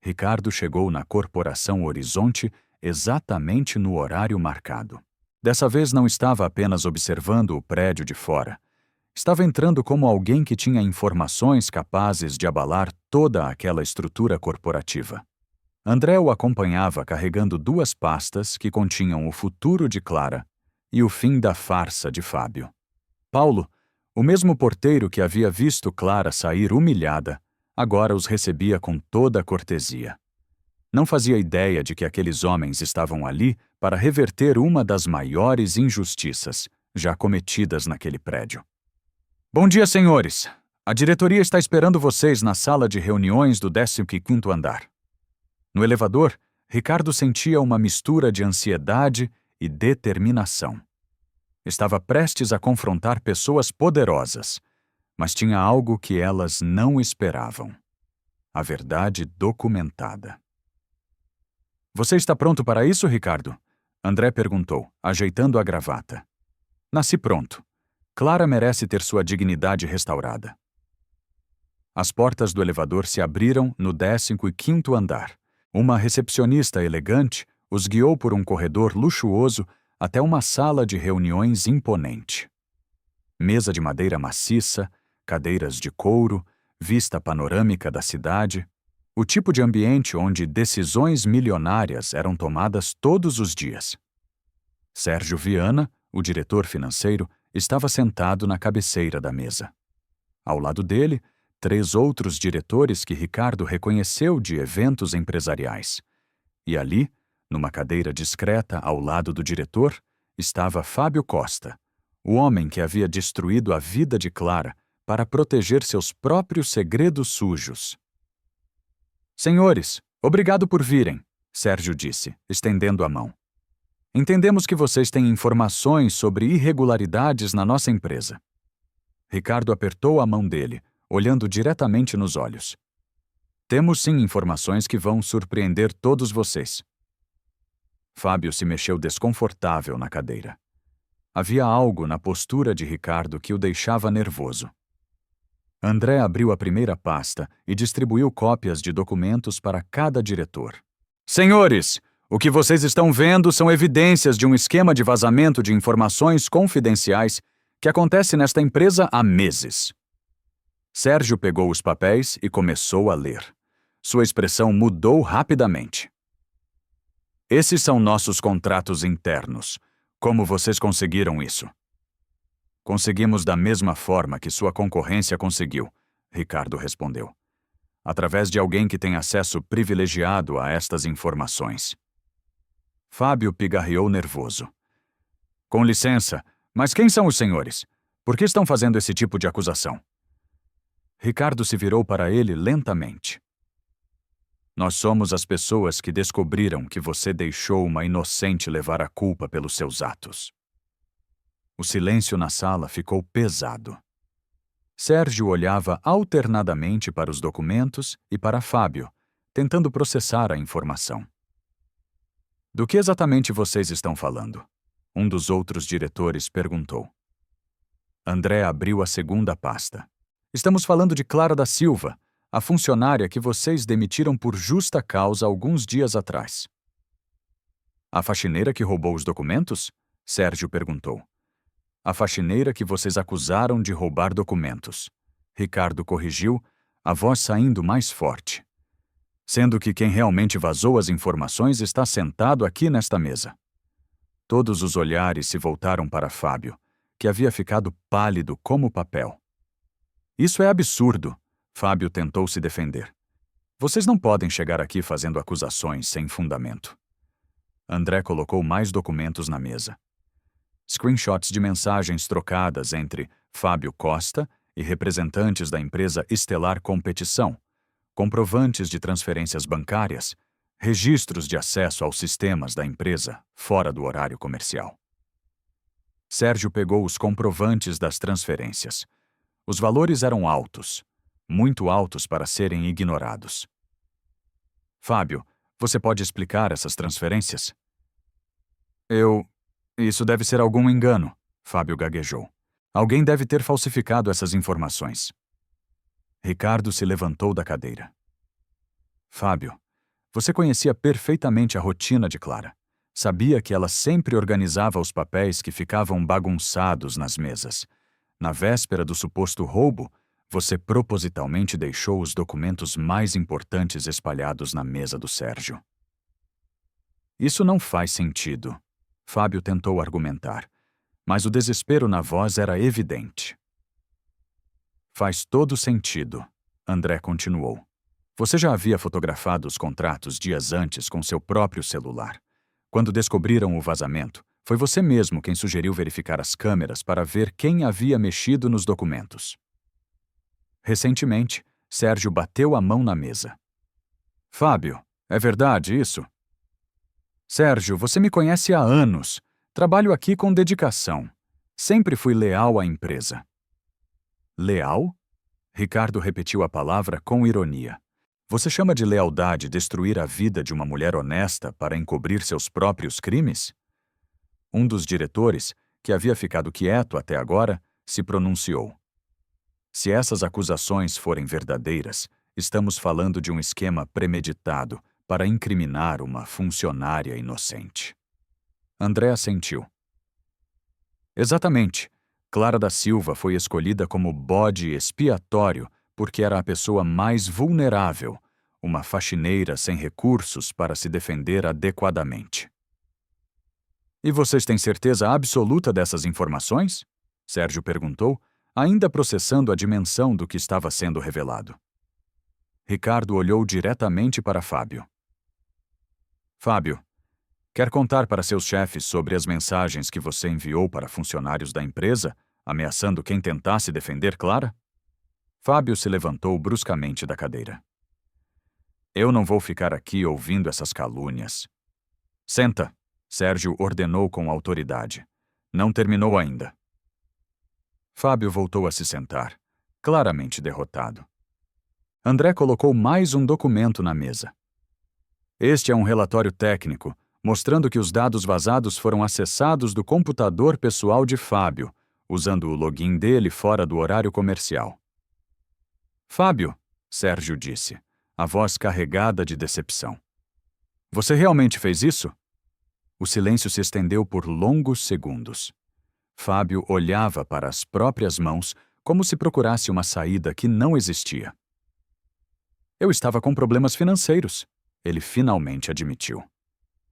Ricardo chegou na Corporação Horizonte exatamente no horário marcado. Dessa vez não estava apenas observando o prédio de fora. Estava entrando como alguém que tinha informações capazes de abalar toda aquela estrutura corporativa. André o acompanhava carregando 2 pastas que continham o futuro de Clara e o fim da farsa de Fábio. Paulo, o mesmo porteiro que havia visto Clara sair humilhada, agora os recebia com toda a cortesia. Não fazia ideia de que aqueles homens estavam ali para reverter uma das maiores injustiças já cometidas naquele prédio. Bom dia, senhores! A diretoria está esperando vocês na sala de reuniões do 15º andar. No elevador, Ricardo sentia uma mistura de ansiedade e determinação. Estava prestes a confrontar pessoas poderosas, mas tinha algo que elas não esperavam: a verdade documentada. Você está pronto para isso, Ricardo? André perguntou, ajeitando a gravata. Nasci pronto. Clara merece ter sua dignidade restaurada. As portas do elevador se abriram no 15º andar. Uma recepcionista elegante os guiou por um corredor luxuoso até uma sala de reuniões imponente. Mesa de madeira maciça, cadeiras de couro, vista panorâmica da cidade, o tipo de ambiente onde decisões milionárias eram tomadas todos os dias. Sérgio Viana, o diretor financeiro, estava sentado na cabeceira da mesa. Ao lado dele, 3 outros diretores que Ricardo reconheceu de eventos empresariais. E ali, numa cadeira discreta ao lado do diretor, estava Fábio Costa, o homem que havia destruído a vida de Clara para proteger seus próprios segredos sujos. Senhores, obrigado por virem, Sérgio disse, estendendo a mão. Entendemos que vocês têm informações sobre irregularidades na nossa empresa. Ricardo apertou a mão dele, olhando diretamente nos olhos. Temos sim informações que vão surpreender todos vocês. Fábio se mexeu desconfortável na cadeira. Havia algo na postura de Ricardo que o deixava nervoso. André abriu a primeira pasta e distribuiu cópias de documentos para cada diretor. Senhores, o que vocês estão vendo são evidências de um esquema de vazamento de informações confidenciais que acontece nesta empresa há meses. Sérgio pegou os papéis e começou a ler. Sua expressão mudou rapidamente. Esses são nossos contratos internos. Como vocês conseguiram isso? Conseguimos da mesma forma que sua concorrência conseguiu, Ricardo respondeu. Através de alguém que tem acesso privilegiado a estas informações. Fábio pigarreou nervoso. Com licença, mas quem são os senhores? Por que estão fazendo esse tipo de acusação? Ricardo se virou para ele lentamente. Nós somos as pessoas que descobriram que você deixou uma inocente levar a culpa pelos seus atos. O silêncio na sala ficou pesado. Sérgio olhava alternadamente para os documentos e para Fábio, tentando processar a informação. Do que exatamente vocês estão falando? Um dos outros diretores perguntou. André abriu a segunda pasta. Estamos falando de Clara da Silva, a funcionária que vocês demitiram por justa causa alguns dias atrás. A faxineira que roubou os documentos? Sérgio perguntou. A faxineira que vocês acusaram de roubar documentos. Ricardo corrigiu, a voz saindo mais forte. Sendo que quem realmente vazou as informações está sentado aqui nesta mesa. Todos os olhares se voltaram para Fábio, que havia ficado pálido como papel. Isso é absurdo, Fábio tentou se defender. Vocês não podem chegar aqui fazendo acusações sem fundamento. André colocou mais documentos na mesa. Screenshots de mensagens trocadas entre Fábio Costa e representantes da empresa Estelar Competição, comprovantes de transferências bancárias, registros de acesso aos sistemas da empresa fora do horário comercial. Sérgio pegou os comprovantes das transferências. Os valores eram altos, muito altos para serem ignorados. Fábio, você pode explicar essas transferências? Isso deve ser algum engano, Fábio gaguejou. Alguém deve ter falsificado essas informações. Ricardo se levantou da cadeira. Fábio, você conhecia perfeitamente a rotina de Clara. Sabia que ela sempre organizava os papéis que ficavam bagunçados nas mesas. Na véspera do suposto roubo, você propositalmente deixou os documentos mais importantes espalhados na mesa do Sérgio. Isso não faz sentido, Fábio tentou argumentar, mas o desespero na voz era evidente. Faz todo sentido, André continuou. Você já havia fotografado os contratos dias antes com seu próprio celular. Quando descobriram o vazamento, foi você mesmo quem sugeriu verificar as câmeras para ver quem havia mexido nos documentos. Recentemente, Sérgio bateu a mão na mesa. Fábio, é verdade isso? Sérgio, você me conhece há anos. Trabalho aqui com dedicação. Sempre fui leal à empresa. Leal? Ricardo repetiu a palavra com ironia. Você chama de lealdade destruir a vida de uma mulher honesta para encobrir seus próprios crimes? Um dos diretores, que havia ficado quieto até agora, se pronunciou. Se essas acusações forem verdadeiras, estamos falando de um esquema premeditado para incriminar uma funcionária inocente. André assentiu. Exatamente. Clara da Silva foi escolhida como bode expiatório porque era a pessoa mais vulnerável, uma faxineira sem recursos para se defender adequadamente. E vocês têm certeza absoluta dessas informações? Sérgio perguntou, ainda processando a dimensão do que estava sendo revelado. Ricardo olhou diretamente para Fábio. Fábio, quer contar para seus chefes sobre as mensagens que você enviou para funcionários da empresa, ameaçando quem tentasse defender Clara? Fábio se levantou bruscamente da cadeira. Eu não vou ficar aqui ouvindo essas calúnias. Senta, Sérgio ordenou com autoridade. Não terminou ainda. Fábio voltou a se sentar, claramente derrotado. André colocou mais um documento na mesa. Este é um relatório técnico, mostrando que os dados vazados foram acessados do computador pessoal de Fábio, usando o login dele fora do horário comercial. Fábio, Sérgio disse, a voz carregada de decepção. Você realmente fez isso? O silêncio se estendeu por longos segundos. Fábio olhava para as próprias mãos como se procurasse uma saída que não existia. Eu estava com problemas financeiros, ele finalmente admitiu.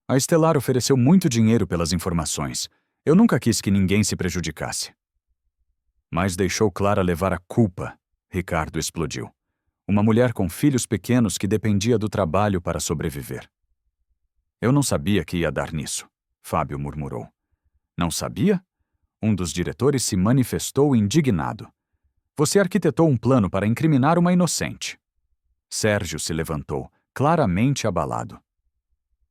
A Estelar ofereceu muito dinheiro pelas informações. Eu nunca quis que ninguém se prejudicasse. Mas deixou Clara levar a culpa, Ricardo explodiu. Uma mulher com filhos pequenos que dependia do trabalho para sobreviver. Eu não sabia que ia dar nisso, Fábio murmurou. Não sabia? Um dos diretores se manifestou indignado. Você arquitetou um plano para incriminar uma inocente. Sérgio se levantou, claramente abalado.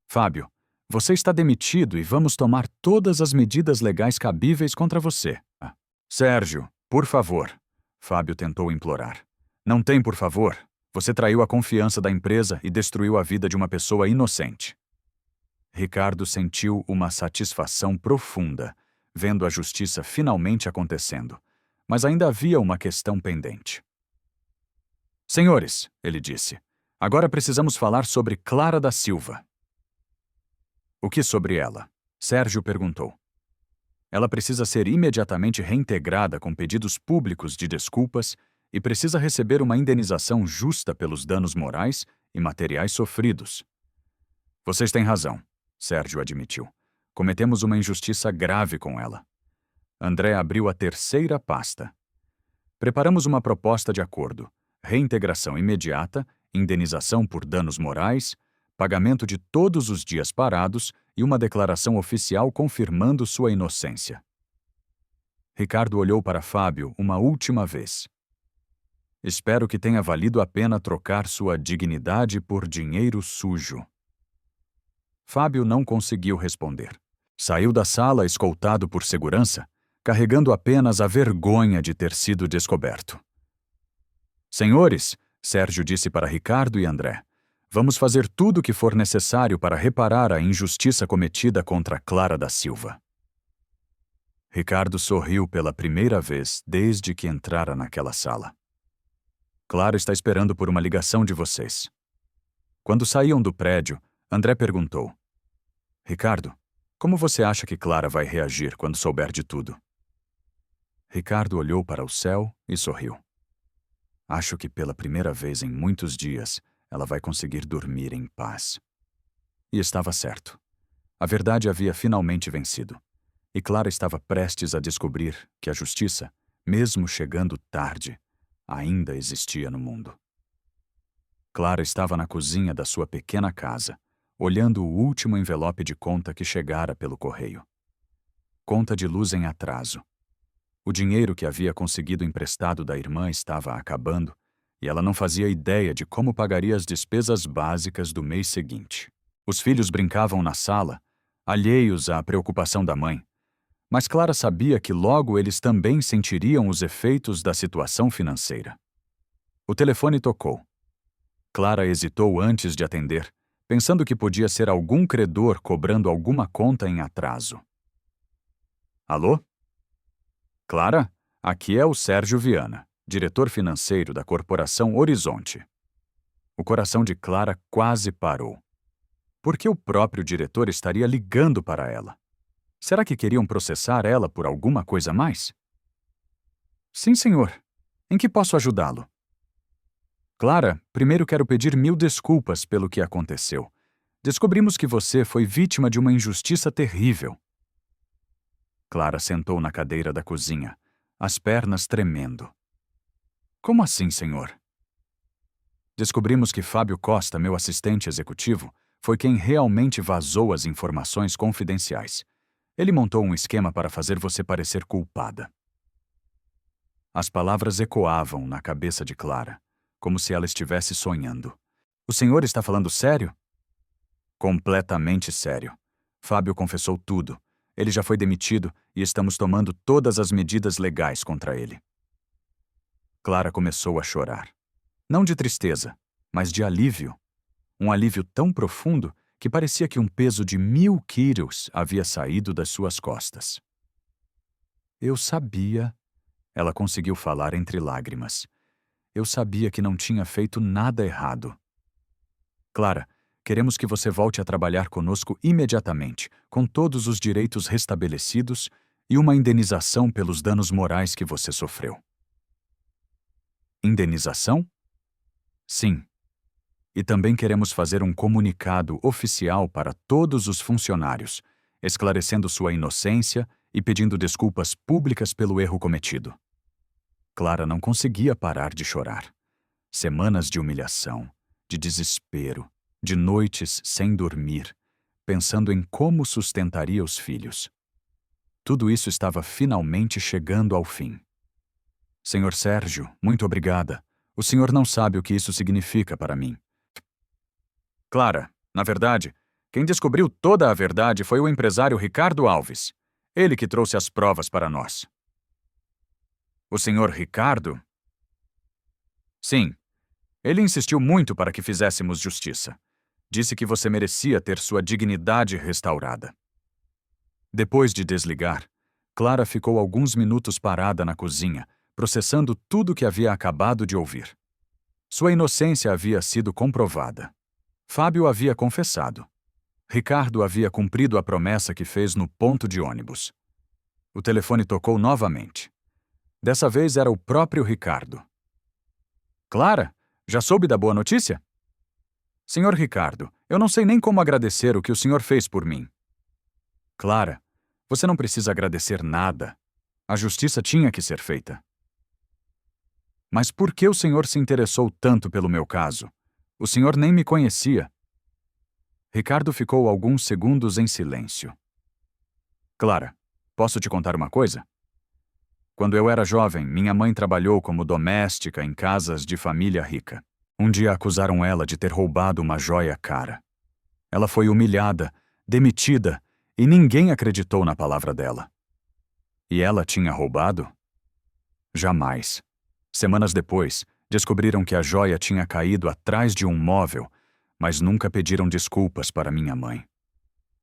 Fábio, você está demitido e vamos tomar todas as medidas legais cabíveis contra você. Sérgio, por favor, Fábio tentou implorar. Não tem por favor. Você traiu a confiança da empresa e destruiu a vida de uma pessoa inocente. Ricardo sentiu uma satisfação profunda, vendo a justiça finalmente acontecendo, mas ainda havia uma questão pendente. Senhores, ele disse, agora precisamos falar sobre Clara da Silva. O que sobre ela? Sérgio perguntou. Ela precisa ser imediatamente reintegrada com pedidos públicos de desculpas e precisa receber uma indenização justa pelos danos morais e materiais sofridos. Vocês têm razão, Sérgio admitiu. Cometemos uma injustiça grave com ela. André abriu a terceira pasta. Preparamos uma proposta de acordo. Reintegração imediata, indenização por danos morais, pagamento de todos os dias parados e uma declaração oficial confirmando sua inocência. Ricardo olhou para Fábio uma última vez. Espero que tenha valido a pena trocar sua dignidade por dinheiro sujo. Fábio não conseguiu responder. Saiu da sala escoltado por segurança, carregando apenas a vergonha de ter sido descoberto. Senhores, Sérgio disse para Ricardo e André, vamos fazer tudo o que for necessário para reparar a injustiça cometida contra Clara da Silva. Ricardo sorriu pela primeira vez desde que entrara naquela sala. Clara está esperando por uma ligação de vocês. Quando saíam do prédio, André perguntou, Ricardo, como você acha que Clara vai reagir quando souber de tudo? Ricardo olhou para o céu e sorriu. Acho que pela primeira vez em muitos dias, ela vai conseguir dormir em paz. E estava certo. A verdade havia finalmente vencido. E Clara estava prestes a descobrir que a justiça, mesmo chegando tarde, ainda existia no mundo. Clara estava na cozinha da sua pequena casa, olhando o último envelope de conta que chegara pelo correio. Conta de luz em atraso. O dinheiro que havia conseguido emprestado da irmã estava acabando e ela não fazia ideia de como pagaria as despesas básicas do mês seguinte. Os filhos brincavam na sala, alheios à preocupação da mãe, mas Clara sabia que logo eles também sentiriam os efeitos da situação financeira. O telefone tocou. Clara hesitou antes de atender, pensando que podia ser algum credor cobrando alguma conta em atraso. Alô? Clara, aqui é o Sérgio Viana, diretor financeiro da Corporação Horizonte. O coração de Clara quase parou. Por que o próprio diretor estaria ligando para ela? Será que queriam processar ela por alguma coisa a mais? Sim, senhor. Em que posso ajudá-lo? Clara, primeiro quero pedir 1000 desculpas pelo que aconteceu. Descobrimos que você foi vítima de uma injustiça terrível. Clara sentou na cadeira da cozinha, as pernas tremendo. Como assim, senhor? Descobrimos que Fábio Costa, meu assistente executivo, foi quem realmente vazou as informações confidenciais. Ele montou um esquema para fazer você parecer culpada. As palavras ecoavam na cabeça de Clara, como se ela estivesse sonhando. O senhor está falando sério? Completamente sério. Fábio confessou tudo. Ele já foi demitido e estamos tomando todas as medidas legais contra ele. Clara começou a chorar. Não de tristeza, mas de alívio. Um alívio tão profundo que parecia que um peso de 1000 quilos havia saído das suas costas. Eu sabia, ela conseguiu falar entre lágrimas. Eu sabia que não tinha feito nada errado. Clara, queremos que você volte a trabalhar conosco imediatamente, com todos os direitos restabelecidos e uma indenização pelos danos morais que você sofreu. Indenização? Sim. E também queremos fazer um comunicado oficial para todos os funcionários, esclarecendo sua inocência e pedindo desculpas públicas pelo erro cometido. Clara não conseguia parar de chorar. Semanas de humilhação, de desespero, de noites sem dormir, pensando em como sustentaria os filhos. Tudo isso estava finalmente chegando ao fim. Senhor Sérgio, muito obrigada. O senhor não sabe o que isso significa para mim. Clara, na verdade, quem descobriu toda a verdade foi o empresário Ricardo Alves. Ele que trouxe as provas para nós. O senhor Ricardo? Sim. Ele insistiu muito para que fizéssemos justiça. Disse que você merecia ter sua dignidade restaurada. Depois de desligar, Clara ficou alguns minutos parada na cozinha, processando tudo que havia acabado de ouvir. Sua inocência havia sido comprovada. Fábio havia confessado. Ricardo havia cumprido a promessa que fez no ponto de ônibus. O telefone tocou novamente. Dessa vez era o próprio Ricardo. Clara, já soube da boa notícia? Senhor Ricardo, eu não sei nem como agradecer o que o senhor fez por mim. Clara, você não precisa agradecer nada. A justiça tinha que ser feita. Mas por que o senhor se interessou tanto pelo meu caso? O senhor nem me conhecia. Ricardo ficou alguns segundos em silêncio. Clara, posso te contar uma coisa? Quando eu era jovem, minha mãe trabalhou como doméstica em casas de família rica. Um dia acusaram ela de ter roubado uma joia cara. Ela foi humilhada, demitida, e ninguém acreditou na palavra dela. E ela tinha roubado? Jamais. Semanas depois, descobriram que a joia tinha caído atrás de um móvel, mas nunca pediram desculpas para minha mãe.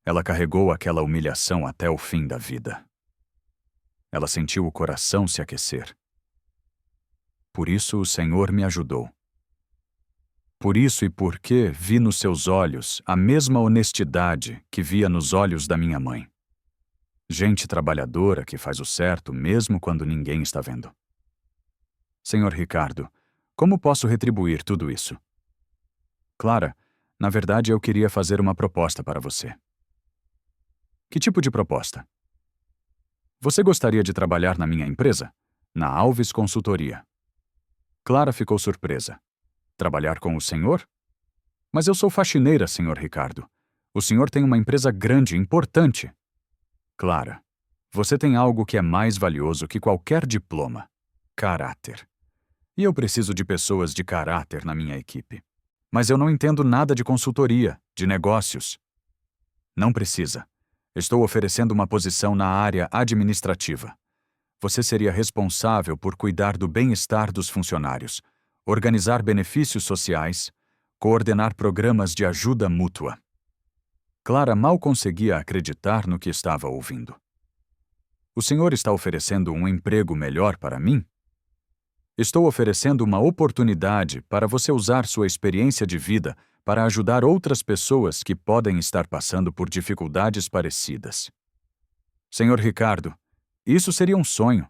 Ela carregou aquela humilhação até o fim da vida. Ela sentiu o coração se aquecer. Por isso o Senhor me ajudou. Por isso e porque vi nos seus olhos a mesma honestidade que via nos olhos da minha mãe. Gente trabalhadora que faz o certo mesmo quando ninguém está vendo. Senhor Ricardo, como posso retribuir tudo isso? Clara, na verdade eu queria fazer uma proposta para você. Que tipo de proposta? Você gostaria de trabalhar na minha empresa? Na Alves Consultoria. Clara ficou surpresa. Trabalhar com o senhor? Mas eu sou faxineira, senhor Ricardo. O senhor tem uma empresa grande, importante. Clara, você tem algo que é mais valioso que qualquer diploma: caráter. E eu preciso de pessoas de caráter na minha equipe. Mas eu não entendo nada de consultoria, de negócios. Não precisa. Estou oferecendo uma posição na área administrativa. Você seria responsável por cuidar do bem-estar dos funcionários, organizar benefícios sociais, coordenar programas de ajuda mútua. Clara mal conseguia acreditar no que estava ouvindo. O senhor está oferecendo um emprego melhor para mim? Estou oferecendo uma oportunidade para você usar sua experiência de vida para ajudar outras pessoas que podem estar passando por dificuldades parecidas. Senhor Ricardo, isso seria um sonho,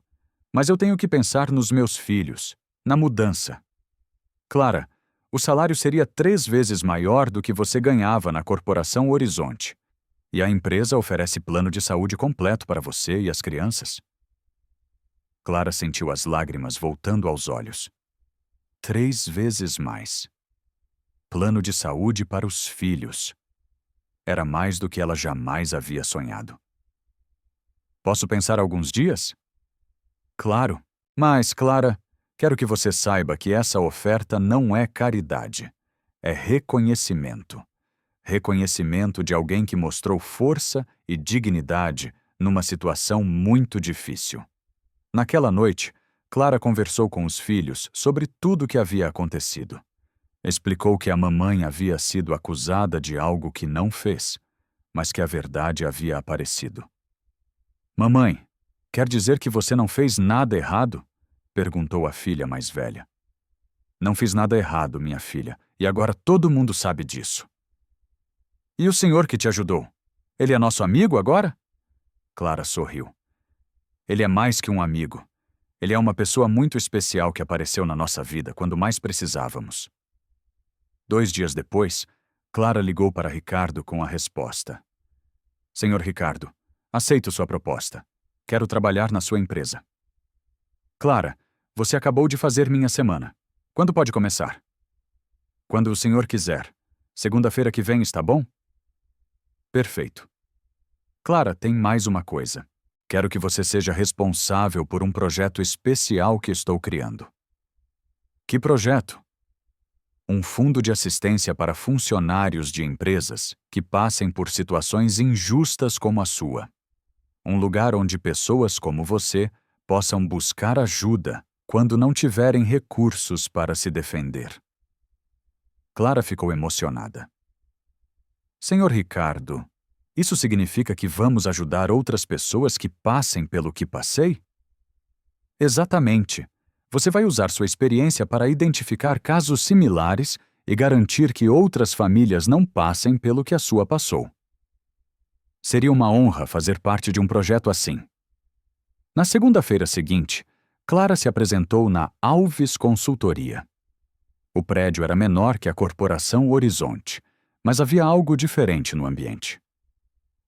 mas eu tenho que pensar nos meus filhos, na mudança. Clara, o salário seria 3 vezes maior do que você ganhava na Corporação Horizonte. E a empresa oferece plano de saúde completo para você e as crianças. Clara sentiu as lágrimas voltando aos olhos. 3 vezes mais. Plano de saúde para os filhos. Era mais do que ela jamais havia sonhado. Posso pensar alguns dias? Claro, mas, Clara, quero que você saiba que essa oferta não é caridade. É reconhecimento. Reconhecimento de alguém que mostrou força e dignidade numa situação muito difícil. Naquela noite, Clara conversou com os filhos sobre tudo o que havia acontecido. Explicou que a mamãe havia sido acusada de algo que não fez, mas que a verdade havia aparecido. Mamãe, quer dizer que você não fez nada errado? Perguntou a filha mais velha. Não fiz nada errado, minha filha, e agora todo mundo sabe disso. E o senhor que te ajudou? Ele é nosso amigo agora? Clara sorriu. Ele é mais que um amigo. Ele é uma pessoa muito especial que apareceu na nossa vida quando mais precisávamos. 2 dias depois, Clara ligou para Ricardo com a resposta. Senhor Ricardo, aceito sua proposta. Quero trabalhar na sua empresa. Clara, você acabou de fazer minha semana. Quando pode começar? Quando o senhor quiser. Segunda-feira que vem está bom? Perfeito. Clara, tem mais uma coisa. Quero que você seja responsável por um projeto especial que estou criando. Que projeto? Um fundo de assistência para funcionários de empresas que passem por situações injustas como a sua. Um lugar onde pessoas como você possam buscar ajuda quando não tiverem recursos para se defender. Clara ficou emocionada. Senhor Ricardo, isso significa que vamos ajudar outras pessoas que passem pelo que passei? Exatamente. Você vai usar sua experiência para identificar casos similares e garantir que outras famílias não passem pelo que a sua passou. Seria uma honra fazer parte de um projeto assim. Na segunda-feira seguinte, Clara se apresentou na Alves Consultoria. O prédio era menor que a Corporação Horizonte, mas havia algo diferente no ambiente.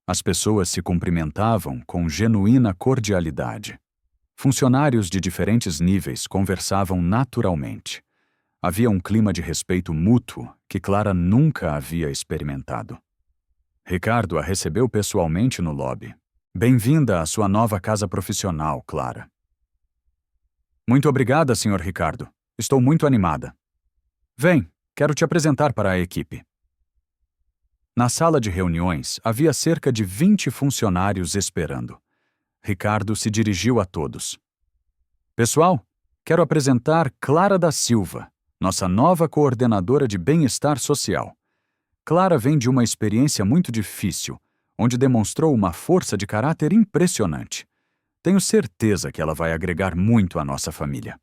As pessoas se cumprimentavam com genuína cordialidade. Funcionários de diferentes níveis conversavam naturalmente. Havia um clima de respeito mútuo que Clara nunca havia experimentado. Ricardo a recebeu pessoalmente no lobby. Bem-vinda à sua nova casa profissional, Clara. Muito obrigada, Sr. Ricardo. Estou muito animada. Vem, quero te apresentar para a equipe. Na sala de reuniões, havia cerca de 20 funcionários esperando. Ricardo se dirigiu a todos. Pessoal, quero apresentar Clara da Silva, nossa nova coordenadora de bem-estar social. Clara vem de uma experiência muito difícil, onde demonstrou uma força de caráter impressionante. Tenho certeza que ela vai agregar muito à nossa família.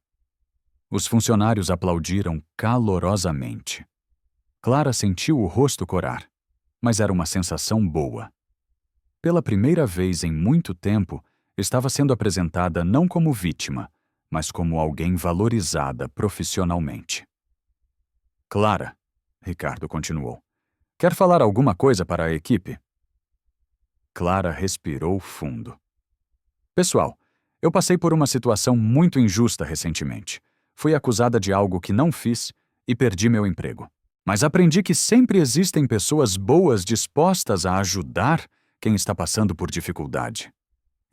Os funcionários aplaudiram calorosamente. Clara sentiu o rosto corar, mas era uma sensação boa. Pela primeira vez em muito tempo, estava sendo apresentada não como vítima, mas como alguém valorizada profissionalmente. Clara, Ricardo continuou, quer falar alguma coisa para a equipe? Clara respirou fundo. Pessoal, eu passei por uma situação muito injusta recentemente. Fui acusada de algo que não fiz e perdi meu emprego. Mas aprendi que sempre existem pessoas boas dispostas a ajudar quem está passando por dificuldade.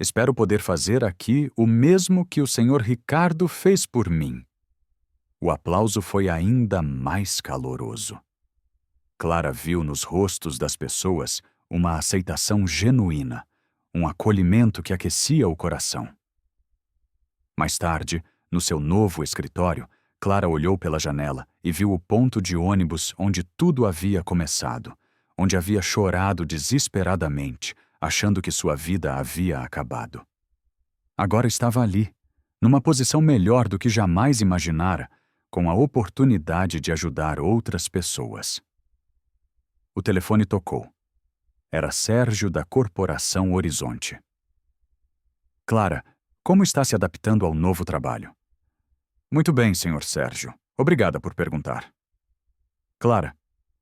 Espero poder fazer aqui o mesmo que o Sr. Ricardo fez por mim. O aplauso foi ainda mais caloroso. Clara viu nos rostos das pessoas uma aceitação genuína, um acolhimento que aquecia o coração. Mais tarde, no seu novo escritório, Clara olhou pela janela e viu o ponto de ônibus onde tudo havia começado, onde havia chorado desesperadamente, achando que sua vida havia acabado. Agora estava ali, numa posição melhor do que jamais imaginara, com a oportunidade de ajudar outras pessoas. O telefone tocou. Era Sérgio da Corporação Horizonte. Clara, como está se adaptando ao novo trabalho? Muito bem, Sr. Sérgio. Obrigada por perguntar. Clara,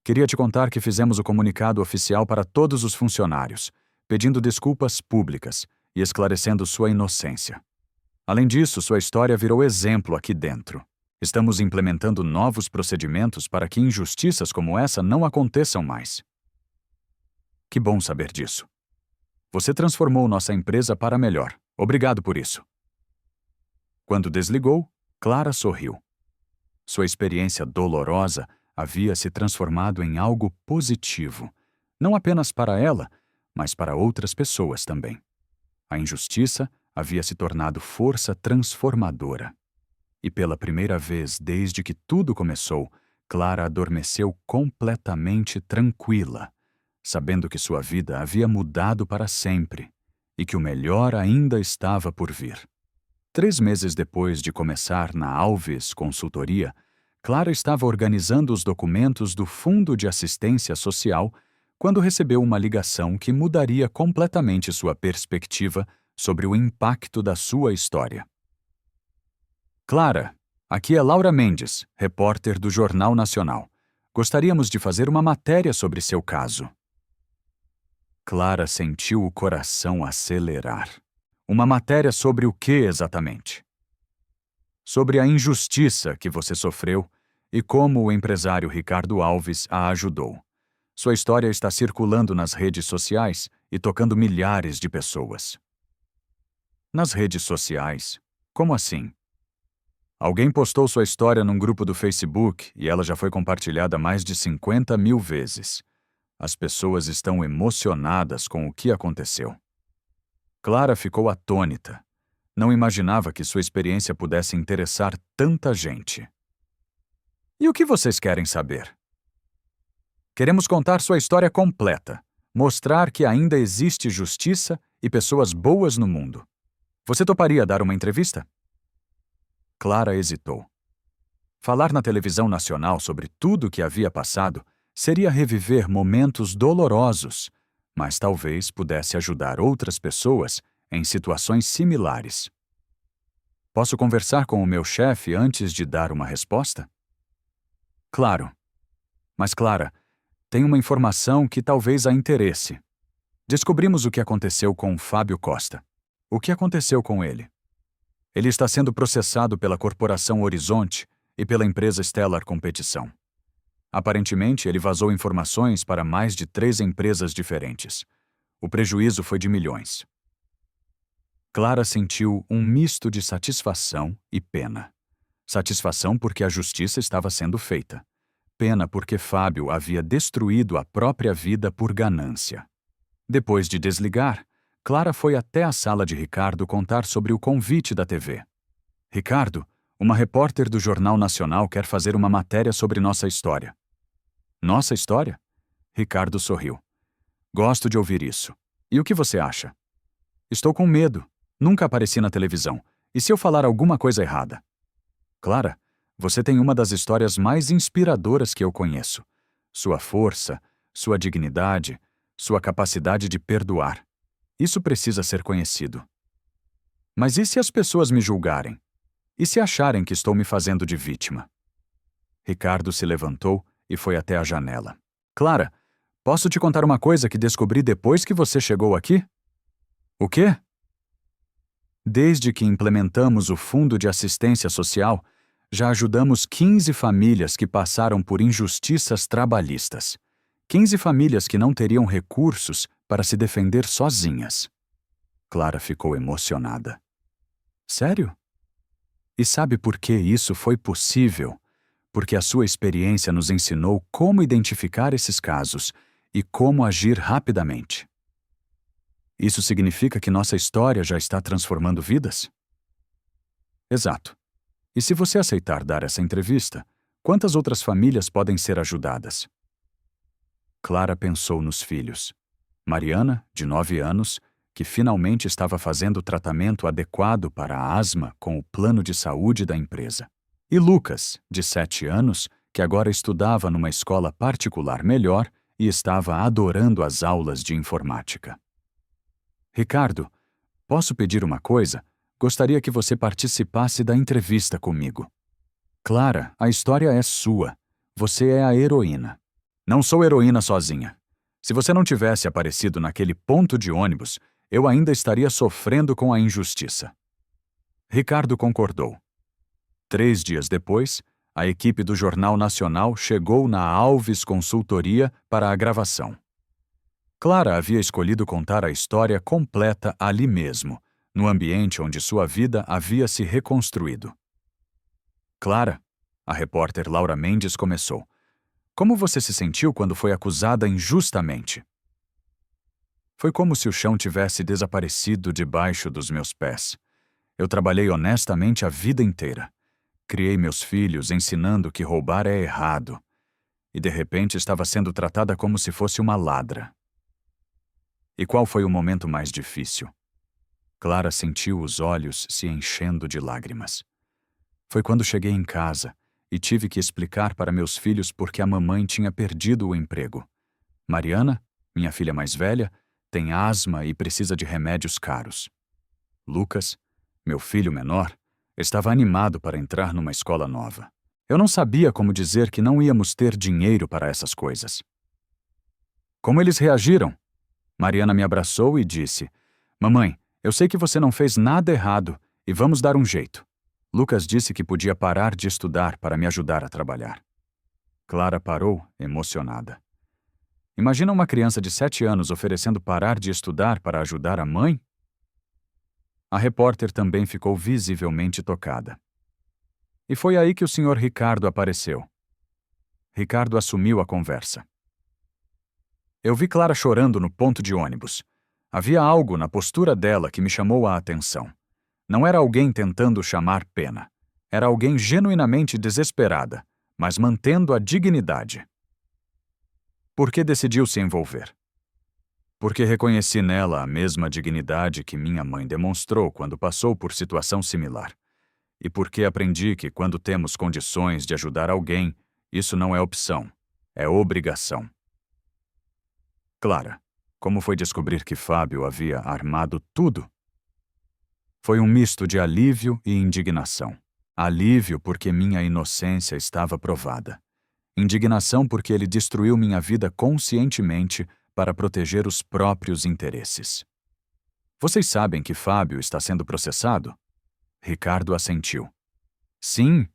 queria te contar que fizemos o comunicado oficial para todos os funcionários, pedindo desculpas públicas e esclarecendo sua inocência. Além disso, sua história virou exemplo aqui dentro. Estamos implementando novos procedimentos para que injustiças como essa não aconteçam mais. Que bom saber disso. Você transformou nossa empresa para melhor. Obrigado por isso. Quando desligou, Clara sorriu. Sua experiência dolorosa havia se transformado em algo positivo, não apenas para ela, mas para outras pessoas também. A injustiça havia se tornado força transformadora. E pela primeira vez desde que tudo começou, Clara adormeceu completamente tranquila, sabendo que sua vida havia mudado para sempre e que o melhor ainda estava por vir. 3 meses depois de começar na Alves Consultoria, Clara estava organizando os documentos do Fundo de Assistência Social quando recebeu uma ligação que mudaria completamente sua perspectiva sobre o impacto da sua história. Clara, aqui é Laura Mendes, repórter do Jornal Nacional. Gostaríamos de fazer uma matéria sobre seu caso. Clara sentiu o coração acelerar. Uma matéria sobre o que exatamente? Sobre a injustiça que você sofreu e como o empresário Ricardo Alves a ajudou. Sua história está circulando nas redes sociais e tocando milhares de pessoas. Nas redes sociais? Como assim? Alguém postou sua história num grupo do Facebook e ela já foi compartilhada mais de 50 mil vezes. As pessoas estão emocionadas com o que aconteceu. Clara ficou atônita. Não imaginava que sua experiência pudesse interessar tanta gente. E o que vocês querem saber? Queremos contar sua história completa, mostrar que ainda existe justiça e pessoas boas no mundo. Você toparia dar uma entrevista? Clara hesitou. Falar na televisão nacional sobre tudo o que havia passado seria reviver momentos dolorosos, mas talvez pudesse ajudar outras pessoas em situações similares. Posso conversar com o meu chefe antes de dar uma resposta? Claro. Mas, Clara, tem uma informação que talvez a interesse. Descobrimos o que aconteceu com Fábio Costa. O que aconteceu com ele? Ele está sendo processado pela Corporação Horizonte e pela empresa Stellar Competição. Aparentemente, ele vazou informações para mais de 3 empresas diferentes. O prejuízo foi de milhões. Clara sentiu um misto de satisfação e pena. Satisfação porque a justiça estava sendo feita. Pena porque Fábio havia destruído a própria vida por ganância. Depois de desligar, Clara foi até a sala de Ricardo contar sobre o convite da TV. Ricardo, uma repórter do Jornal Nacional quer fazer uma matéria sobre nossa história. Nossa história? Ricardo sorriu. Gosto de ouvir isso. E o que você acha? Estou com medo. Nunca apareci na televisão. E se eu falar alguma coisa errada? Clara, você tem uma das histórias mais inspiradoras que eu conheço. Sua força, sua dignidade, sua capacidade de perdoar. Isso precisa ser conhecido. Mas e se as pessoas me julgarem? E se acharem que estou me fazendo de vítima? Ricardo se levantou e foi até a janela. Clara, posso te contar uma coisa que descobri depois que você chegou aqui? O quê? Desde que implementamos o Fundo de Assistência Social, já ajudamos 15 famílias que passaram por injustiças trabalhistas. 15 famílias que não teriam recursos para se defender sozinhas. Clara ficou emocionada. Sério? E sabe por que isso foi possível? Porque a sua experiência nos ensinou como identificar esses casos e como agir rapidamente. Isso significa que nossa história já está transformando vidas? Exato. E se você aceitar dar essa entrevista, quantas outras famílias podem ser ajudadas? Clara pensou nos filhos. Mariana, de 9 anos, que finalmente estava fazendo o tratamento adequado para a asma com o plano de saúde da empresa. E Lucas, de 7 anos, que agora estudava numa escola particular melhor e estava adorando as aulas de informática. Ricardo, posso pedir uma coisa? Gostaria que você participasse da entrevista comigo. Clara, a história é sua. Você é a heroína. Não sou heroína sozinha. Se você não tivesse aparecido naquele ponto de ônibus, eu ainda estaria sofrendo com a injustiça. Ricardo concordou. 3 dias depois, a equipe do Jornal Nacional chegou na Alves Consultoria para a gravação. Clara havia escolhido contar a história completa ali mesmo, no ambiente onde sua vida havia se reconstruído. Clara, a repórter Laura Mendes começou. Como você se sentiu quando foi acusada injustamente? Foi como se o chão tivesse desaparecido debaixo dos meus pés. Eu trabalhei honestamente a vida inteira. Criei meus filhos ensinando que roubar é errado. E de repente estava sendo tratada como se fosse uma ladra. E qual foi o momento mais difícil? Clara sentiu os olhos se enchendo de lágrimas. Foi quando cheguei em casa e tive que explicar para meus filhos por que a mamãe tinha perdido o emprego. Mariana, minha filha mais velha, tem asma e precisa de remédios caros. Lucas, meu filho menor, estava animado para entrar numa escola nova. Eu não sabia como dizer que não íamos ter dinheiro para essas coisas. Como eles reagiram? Mariana me abraçou e disse: Mamãe, eu sei que você não fez nada errado e vamos dar um jeito. Lucas disse que podia parar de estudar para me ajudar a trabalhar. Clara parou, emocionada. Imagina uma criança de 7 anos oferecendo parar de estudar para ajudar a mãe? A repórter também ficou visivelmente tocada. E foi aí que o Sr. Ricardo apareceu. Ricardo assumiu a conversa. Eu vi Clara chorando no ponto de ônibus. Havia algo na postura dela que me chamou a atenção. Não era alguém tentando chamar pena. Era alguém genuinamente desesperada, mas mantendo a dignidade. Por que decidiu se envolver? Porque reconheci nela a mesma dignidade que minha mãe demonstrou quando passou por situação similar. E porque aprendi que quando temos condições de ajudar alguém, isso não é opção, é obrigação. Clara, como foi descobrir que Fábio havia armado tudo? Foi um misto de alívio e indignação. Alívio porque minha inocência estava provada. Indignação porque ele destruiu minha vida conscientemente para proteger os próprios interesses. Vocês sabem que Fábio está sendo processado? Ricardo assentiu. Sim,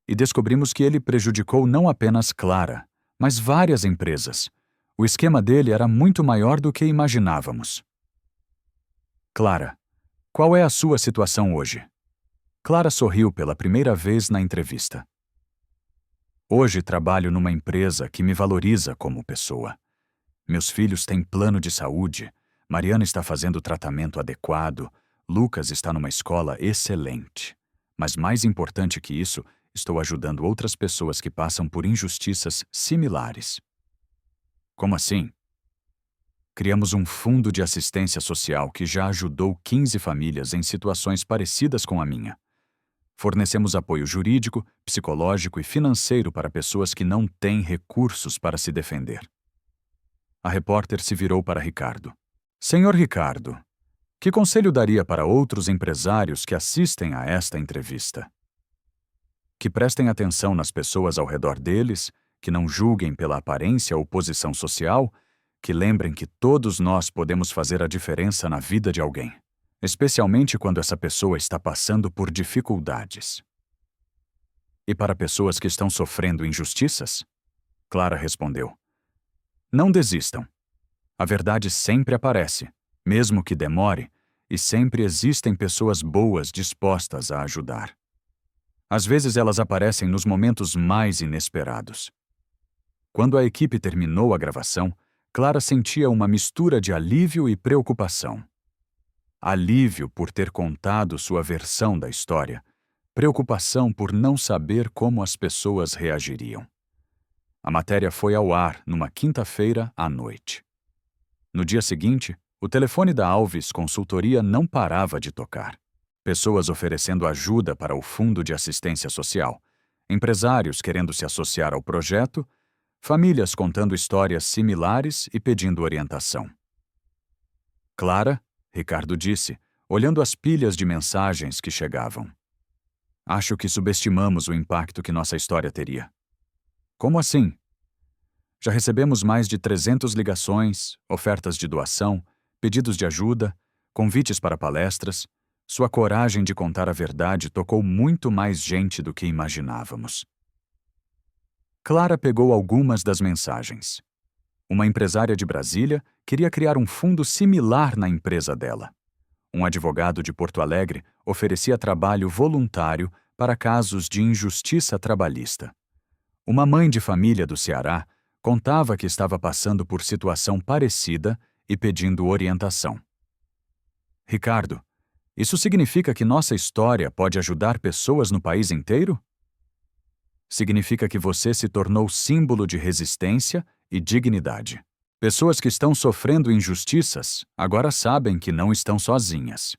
e descobrimos que ele prejudicou não apenas Clara, mas várias empresas. O esquema dele era muito maior do que imaginávamos. Clara, qual é a sua situação hoje? Clara sorriu pela primeira vez na entrevista. Hoje trabalho numa empresa que me valoriza como pessoa. Meus filhos têm plano de saúde, Mariana está fazendo o tratamento adequado, Lucas está numa escola excelente. Mas mais importante que isso, estou ajudando outras pessoas que passam por injustiças similares. Como assim? Criamos um fundo de assistência social que já ajudou 15 famílias em situações parecidas com a minha. Fornecemos apoio jurídico, psicológico e financeiro para pessoas que não têm recursos para se defender. A repórter se virou para Ricardo. Senhor Ricardo, que conselho daria para outros empresários que assistem a esta entrevista? Que prestem atenção nas pessoas ao redor deles, que não julguem pela aparência ou posição social, que lembrem que todos nós podemos fazer a diferença na vida de alguém, especialmente quando essa pessoa está passando por dificuldades. E para pessoas que estão sofrendo injustiças? Clara respondeu. Não desistam. A verdade sempre aparece, mesmo que demore, e sempre existem pessoas boas dispostas a ajudar. Às vezes elas aparecem nos momentos mais inesperados. Quando a equipe terminou a gravação, Clara sentia uma mistura de alívio e preocupação. Alívio por ter contado sua versão da história, preocupação por não saber como as pessoas reagiriam. A matéria foi ao ar numa quinta-feira à noite. No dia seguinte, o telefone da Alves Consultoria não parava de tocar. Pessoas oferecendo ajuda para o Fundo de Assistência Social, empresários querendo se associar ao projeto, famílias contando histórias similares e pedindo orientação. Clara, Ricardo disse, olhando as pilhas de mensagens que chegavam. Acho que subestimamos o impacto que nossa história teria. Como assim? Já recebemos mais de 300 ligações, ofertas de doação, pedidos de ajuda, convites para palestras. Sua coragem de contar a verdade tocou muito mais gente do que imaginávamos. Clara pegou algumas das mensagens. Uma empresária de Brasília queria criar um fundo similar na empresa dela. Um advogado de Porto Alegre oferecia trabalho voluntário para casos de injustiça trabalhista. Uma mãe de família do Ceará contava que estava passando por situação parecida e pedindo orientação. Ricardo, isso significa que nossa história pode ajudar pessoas no país inteiro? Significa que você se tornou símbolo de resistência e dignidade. Pessoas que estão sofrendo injustiças agora sabem que não estão sozinhas.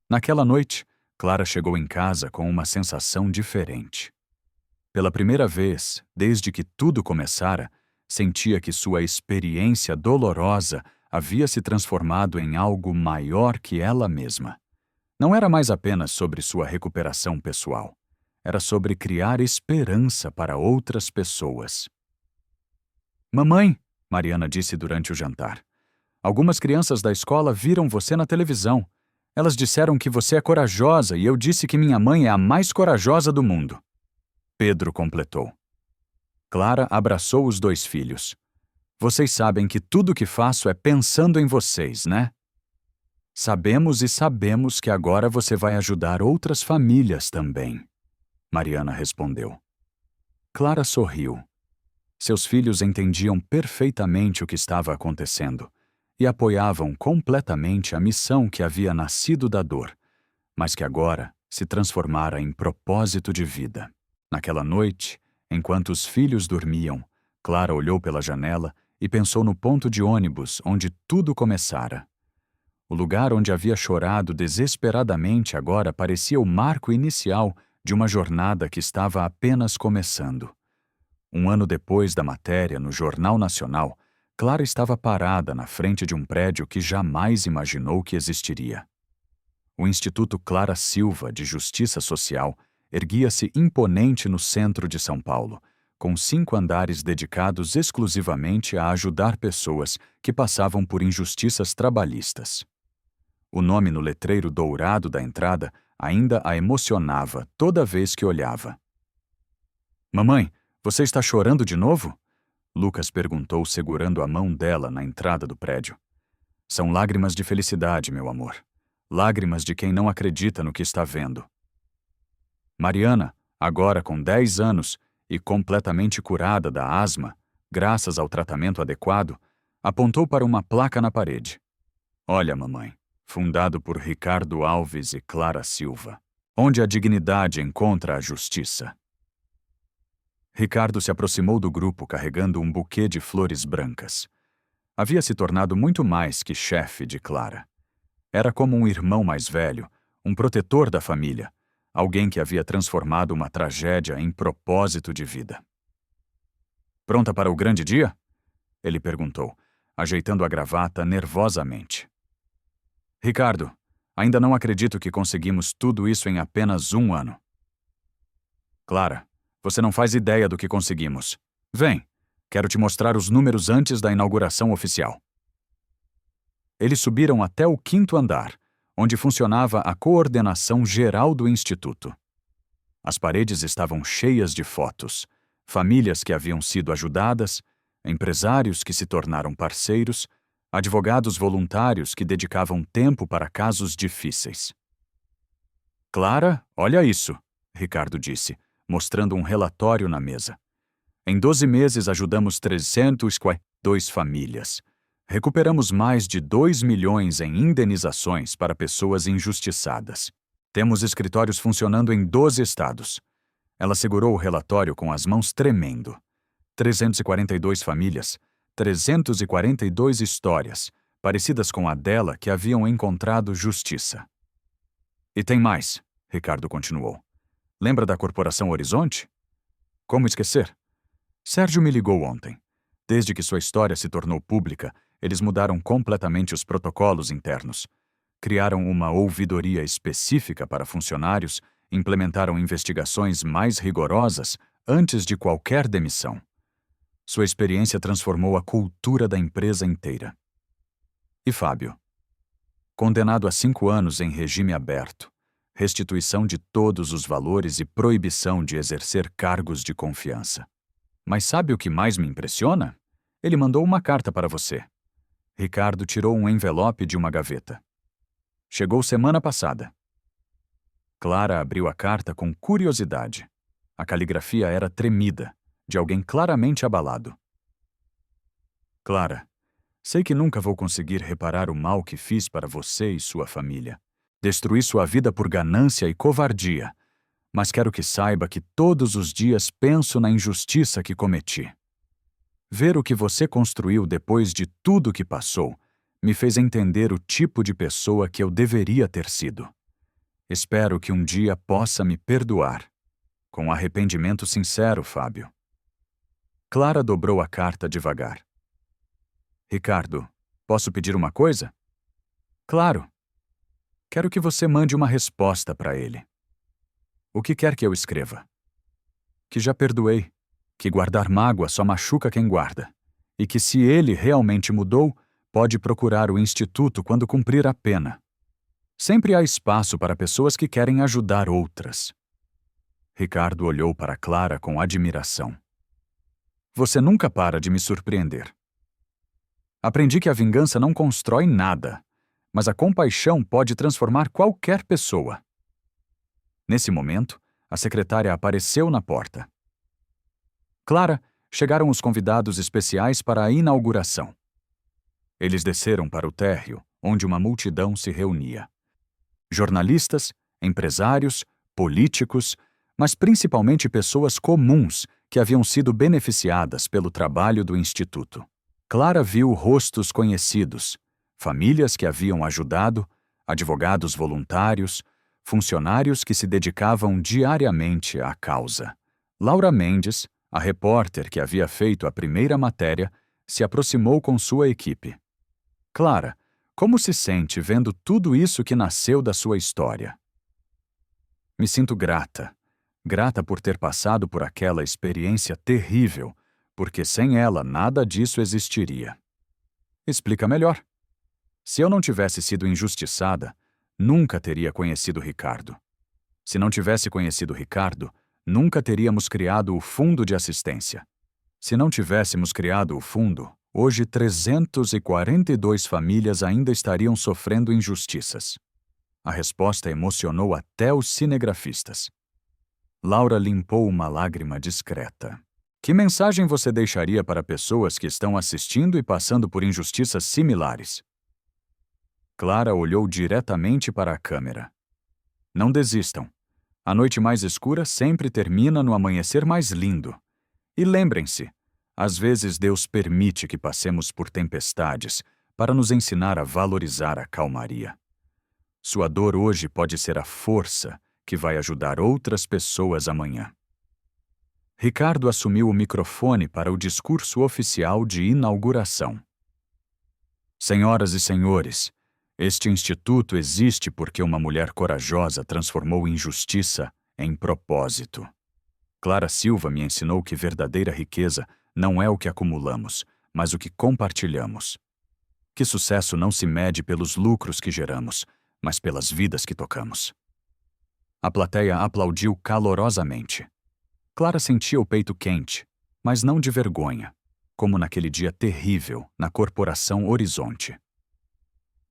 Naquela noite, Clara chegou em casa com uma sensação diferente. Pela primeira vez, desde que tudo começara, sentia que sua experiência dolorosa havia se transformado em algo maior que ela mesma. Não era mais apenas sobre sua recuperação pessoal. Era sobre criar esperança para outras pessoas. Mamãe, Mariana disse durante o jantar, algumas crianças da escola viram você na televisão. Elas disseram que você é corajosa e eu disse que minha mãe é a mais corajosa do mundo. Pedro completou. Clara abraçou os 2 filhos. Vocês sabem que tudo o que faço é pensando em vocês, né? Sabemos e sabemos que agora você vai ajudar outras famílias também, Mariana respondeu. Clara sorriu. Seus filhos entendiam perfeitamente o que estava acontecendo e apoiavam completamente a missão que havia nascido da dor, mas que agora se transformara em propósito de vida. Naquela noite, enquanto os filhos dormiam, Clara olhou pela janela e pensou no ponto de ônibus onde tudo começara. O lugar onde havia chorado desesperadamente agora parecia o marco inicial de uma jornada que estava apenas começando. Um ano depois da matéria no Jornal Nacional, Clara estava parada na frente de um prédio que jamais imaginou que existiria. O Instituto Clara Silva de Justiça Social erguia-se imponente no centro de São Paulo, com 5 andares dedicados exclusivamente a ajudar pessoas que passavam por injustiças trabalhistas. O nome no letreiro dourado da entrada ainda a emocionava toda vez que olhava. Mamãe, você está chorando de novo? Lucas perguntou segurando a mão dela na entrada do prédio. São lágrimas de felicidade, meu amor. Lágrimas de quem não acredita no que está vendo. Mariana, agora com 10 anos e completamente curada da asma, graças ao tratamento adequado, apontou para uma placa na parede. Olha, mamãe, fundado por Ricardo Alves e Clara Silva, onde a dignidade encontra a justiça. Ricardo se aproximou do grupo carregando um buquê de flores brancas. Havia se tornado muito mais que chefe de Clara. Era como um irmão mais velho, um protetor da família, alguém que havia transformado uma tragédia em propósito de vida. Pronta para o grande dia? Ele perguntou, ajeitando a gravata nervosamente. Ricardo, ainda não acredito que conseguimos tudo isso em apenas 1 ano. Clara, você não faz ideia do que conseguimos. Vem, quero te mostrar os números antes da inauguração oficial. Eles subiram até o 5º andar, onde funcionava a coordenação geral do Instituto. As paredes estavam cheias de fotos, famílias que haviam sido ajudadas, empresários que se tornaram parceiros, advogados voluntários que dedicavam tempo para casos difíceis. Clara, olha isso, Ricardo disse, mostrando um relatório na mesa. Em 12 meses ajudamos 302 famílias. Recuperamos mais de 2 milhões em indenizações para pessoas injustiçadas. Temos escritórios funcionando em 12 estados. Ela segurou o relatório com as mãos tremendo. 342 famílias, 342 histórias, parecidas com a dela que haviam encontrado justiça. E tem mais, Ricardo continuou. Lembra da Corporação Horizonte? Como esquecer? Sérgio me ligou ontem. Desde que sua história se tornou pública, eles mudaram completamente os protocolos internos. Criaram uma ouvidoria específica para funcionários, implementaram investigações mais rigorosas antes de qualquer demissão. Sua experiência transformou a cultura da empresa inteira. E Fábio? Condenado a 5 anos em regime aberto, restituição de todos os valores e proibição de exercer cargos de confiança. Mas sabe o que mais me impressiona? Ele mandou uma carta para você. Ricardo tirou um envelope de uma gaveta. Chegou semana passada. Clara abriu a carta com curiosidade. A caligrafia era tremida, de alguém claramente abalado. Clara, sei que nunca vou conseguir reparar o mal que fiz para você e sua família. Destruí sua vida por ganância e covardia, mas quero que saiba que todos os dias penso na injustiça que cometi. Ver o que você construiu depois de tudo que passou me fez entender o tipo de pessoa que eu deveria ter sido. Espero que um dia possa me perdoar. Com arrependimento sincero, Fábio. Clara dobrou a carta devagar. Ricardo, posso pedir uma coisa? Claro. Quero que você mande uma resposta para ele. O que quer que eu escreva? Que já perdoei, que guardar mágoa só machuca quem guarda, e que se ele realmente mudou, pode procurar o instituto quando cumprir a pena. Sempre há espaço para pessoas que querem ajudar outras. Ricardo olhou para Clara com admiração. Você nunca para de me surpreender. Aprendi que a vingança não constrói nada, mas a compaixão pode transformar qualquer pessoa. Nesse momento, a secretária apareceu na porta. Clara, chegaram os convidados especiais para a inauguração. Eles desceram para o térreo, onde uma multidão se reunia. Jornalistas, empresários, políticos, mas principalmente pessoas comuns que haviam sido beneficiadas pelo trabalho do Instituto. Clara viu rostos conhecidos, famílias que haviam ajudado, advogados voluntários, funcionários que se dedicavam diariamente à causa. Laura Mendes, a repórter que havia feito a primeira matéria, se aproximou com sua equipe. Clara, como se sente vendo tudo isso que nasceu da sua história? Me sinto grata. Grata por ter passado por aquela experiência terrível, porque sem ela nada disso existiria. Explica melhor. Se eu não tivesse sido injustiçada, nunca teria conhecido Ricardo. Se não tivesse conhecido Ricardo, nunca teríamos criado o Fundo de Assistência. Se não tivéssemos criado o fundo, hoje 342 famílias ainda estariam sofrendo injustiças. A resposta emocionou até os cinegrafistas. Laura limpou uma lágrima discreta. Que mensagem você deixaria para pessoas que estão assistindo e passando por injustiças similares? Clara olhou diretamente para a câmera. Não desistam. A noite mais escura sempre termina no amanhecer mais lindo. E lembrem-se, às vezes Deus permite que passemos por tempestades para nos ensinar a valorizar a calmaria. Sua dor hoje pode ser a força que vai ajudar outras pessoas amanhã. Ricardo assumiu o microfone para o discurso oficial de inauguração. Senhoras e senhores, este instituto existe porque uma mulher corajosa transformou injustiça em propósito. Clara Silva me ensinou que verdadeira riqueza não é o que acumulamos, mas o que compartilhamos. Que sucesso não se mede pelos lucros que geramos, mas pelas vidas que tocamos. A plateia aplaudiu calorosamente. Clara sentia o peito quente, mas não de vergonha, como naquele dia terrível na Corporação Horizonte.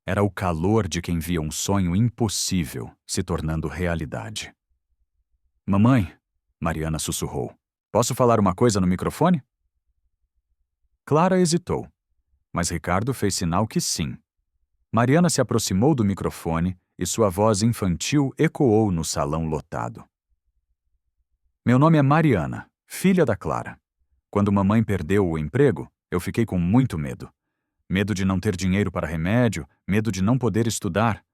Era o calor de quem via um sonho impossível se tornando realidade. Mamãe, Mariana sussurrou, posso falar uma coisa no microfone? Clara hesitou, mas Ricardo fez sinal que sim. Mariana se aproximou do microfone e sua voz infantil ecoou no salão lotado. Meu nome é Mariana, filha da Clara. Quando mamãe perdeu o emprego, eu fiquei com muito medo. Medo de não ter dinheiro para remédio, medo de não poder estudar.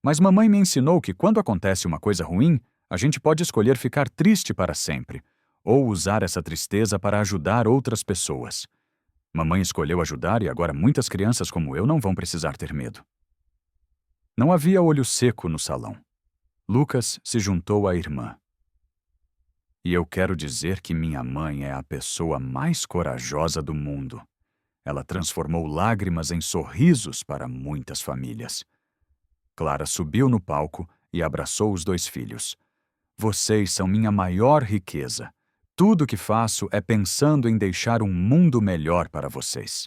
Mas mamãe me ensinou que quando acontece uma coisa ruim, a gente pode escolher ficar triste para sempre, ou usar essa tristeza para ajudar outras pessoas. Mamãe escolheu ajudar e agora muitas crianças como eu não vão precisar ter medo. Não havia olho seco no salão. Lucas se juntou à irmã. E eu quero dizer que minha mãe é a pessoa mais corajosa do mundo. Ela transformou lágrimas em sorrisos para muitas famílias. Clara subiu no palco e abraçou os dois filhos. Vocês são minha maior riqueza. Tudo que faço é pensando em deixar um mundo melhor para vocês.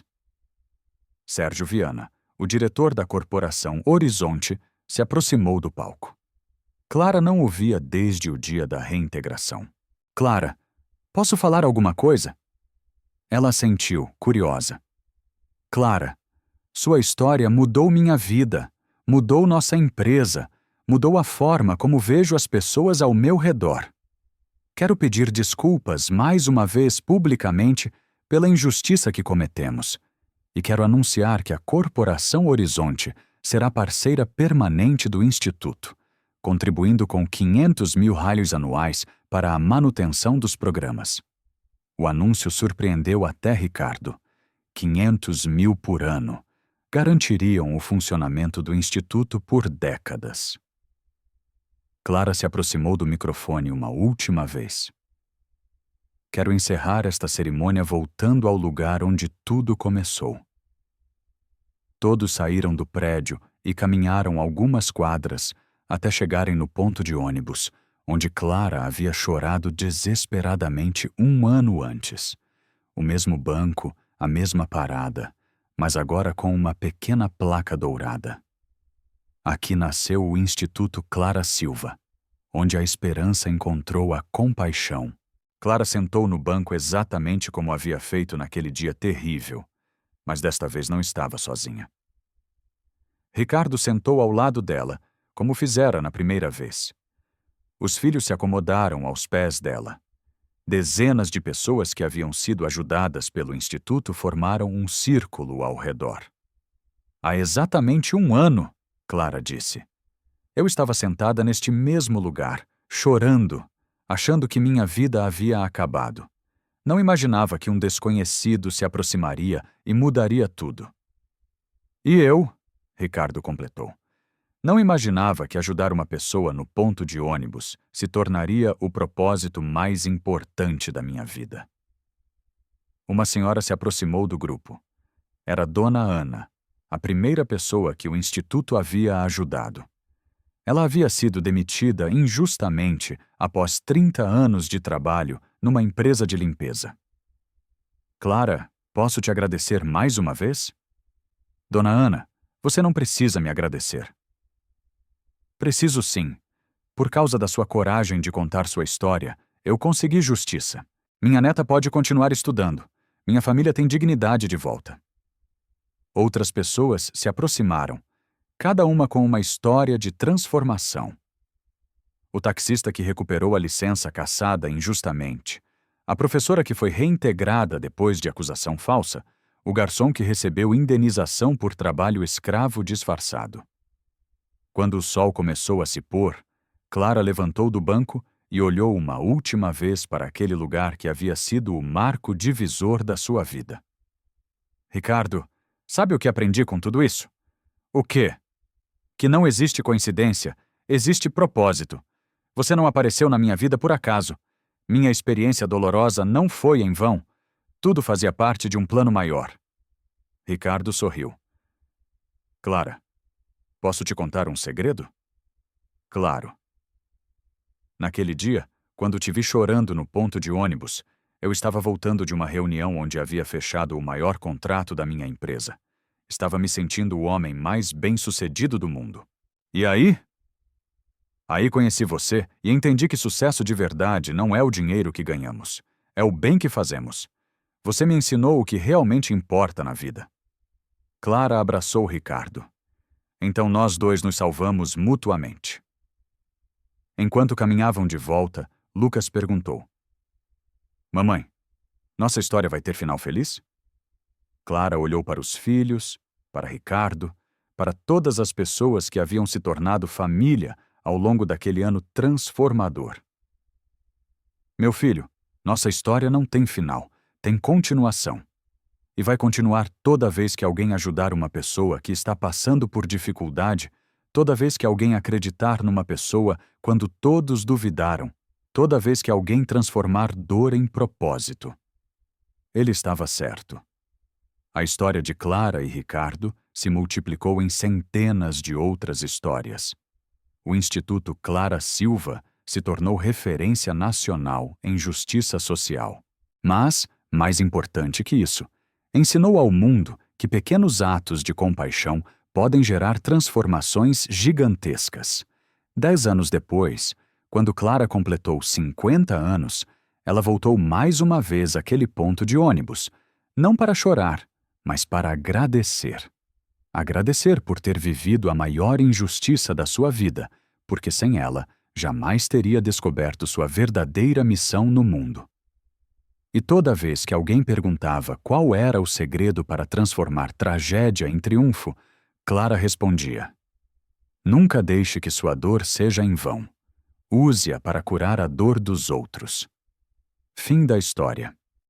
Sérgio Viana, o diretor da Corporação Horizonte, se aproximou do palco. Clara não o via desde o dia da reintegração. Clara, posso falar alguma coisa? Ela assentiu, curiosa. Clara, sua história mudou minha vida, mudou nossa empresa, mudou a forma como vejo as pessoas ao meu redor. Quero pedir desculpas mais uma vez publicamente pela injustiça que cometemos e quero anunciar que a Corporação Horizonte será parceira permanente do Instituto, contribuindo com 500 mil ralhos anuais para a manutenção dos programas. O anúncio surpreendeu até Ricardo. 500 mil por ano garantiriam o funcionamento do Instituto por décadas. Clara se aproximou do microfone uma última vez. Quero encerrar esta cerimônia voltando ao lugar onde tudo começou. Todos saíram do prédio e caminharam algumas quadras até chegarem no ponto de ônibus, onde Clara havia chorado desesperadamente um ano antes. O mesmo banco, a mesma parada, mas agora com uma pequena placa dourada. Aqui nasceu o Instituto Clara Silva, onde a esperança encontrou a compaixão. Clara sentou no banco exatamente como havia feito naquele dia terrível, mas desta vez não estava sozinha. Ricardo sentou ao lado dela, como fizera na primeira vez. Os filhos se acomodaram aos pés dela. Dezenas de pessoas que haviam sido ajudadas pelo Instituto formaram um círculo ao redor. Há exatamente 1 ano, Clara disse. Eu estava sentada neste mesmo lugar, chorando, achando que minha vida havia acabado. Não imaginava que um desconhecido se aproximaria e mudaria tudo. E eu, Ricardo completou, não imaginava que ajudar uma pessoa no ponto de ônibus se tornaria o propósito mais importante da minha vida. Uma senhora se aproximou do grupo. Era Dona Ana, a primeira pessoa que o Instituto havia ajudado. Ela havia sido demitida injustamente após 30 anos de trabalho numa empresa de limpeza. Clara, posso te agradecer mais uma vez? Dona Ana, você não precisa me agradecer. Preciso sim. Por causa da sua coragem de contar sua história, eu consegui justiça. Minha neta pode continuar estudando. Minha família tem dignidade de volta. Outras pessoas se aproximaram, cada uma com uma história de transformação. O taxista que recuperou a licença cassada injustamente, a professora que foi reintegrada depois de acusação falsa, o garçom que recebeu indenização por trabalho escravo disfarçado. Quando o sol começou a se pôr, Clara levantou do banco e olhou uma última vez para aquele lugar que havia sido o marco divisor da sua vida. Ricardo, sabe o que aprendi com tudo isso? O quê? Que não existe coincidência, existe propósito. Você não apareceu na minha vida por acaso. Minha experiência dolorosa não foi em vão. Tudo fazia parte de um plano maior. Ricardo sorriu. Clara, posso te contar um segredo? Claro. Naquele dia, quando te vi chorando no ponto de ônibus, eu estava voltando de uma reunião onde havia fechado o maior contrato da minha empresa. Estava me sentindo o homem mais bem-sucedido do mundo. E aí? Aí conheci você e entendi que sucesso de verdade não é o dinheiro que ganhamos. É o bem que fazemos. Você me ensinou o que realmente importa na vida. Clara abraçou Ricardo. Então nós dois nos salvamos mutuamente. Enquanto caminhavam de volta, Lucas perguntou. Mamãe, nossa história vai ter final feliz? Clara olhou para os filhos, para Ricardo, para todas as pessoas que haviam se tornado família ao longo daquele ano transformador. Meu filho, nossa história não tem final, tem continuação. E vai continuar toda vez que alguém ajudar uma pessoa que está passando por dificuldade, toda vez que alguém acreditar numa pessoa quando todos duvidaram, toda vez que alguém transformar dor em propósito. Ele estava certo. A história de Clara e Ricardo se multiplicou em centenas de outras histórias. O Instituto Clara Silva se tornou referência nacional em justiça social. Mas, mais importante que isso, ensinou ao mundo que pequenos atos de compaixão podem gerar transformações gigantescas. 10 anos depois, quando Clara completou 50 anos, ela voltou mais uma vez àquele ponto de ônibus, não para chorar, mas para agradecer. Agradecer por ter vivido a maior injustiça da sua vida, porque sem ela, jamais teria descoberto sua verdadeira missão no mundo. E toda vez que alguém perguntava qual era o segredo para transformar tragédia em triunfo, Clara respondia: nunca deixe que sua dor seja em vão. Use-a para curar a dor dos outros. Fim da história.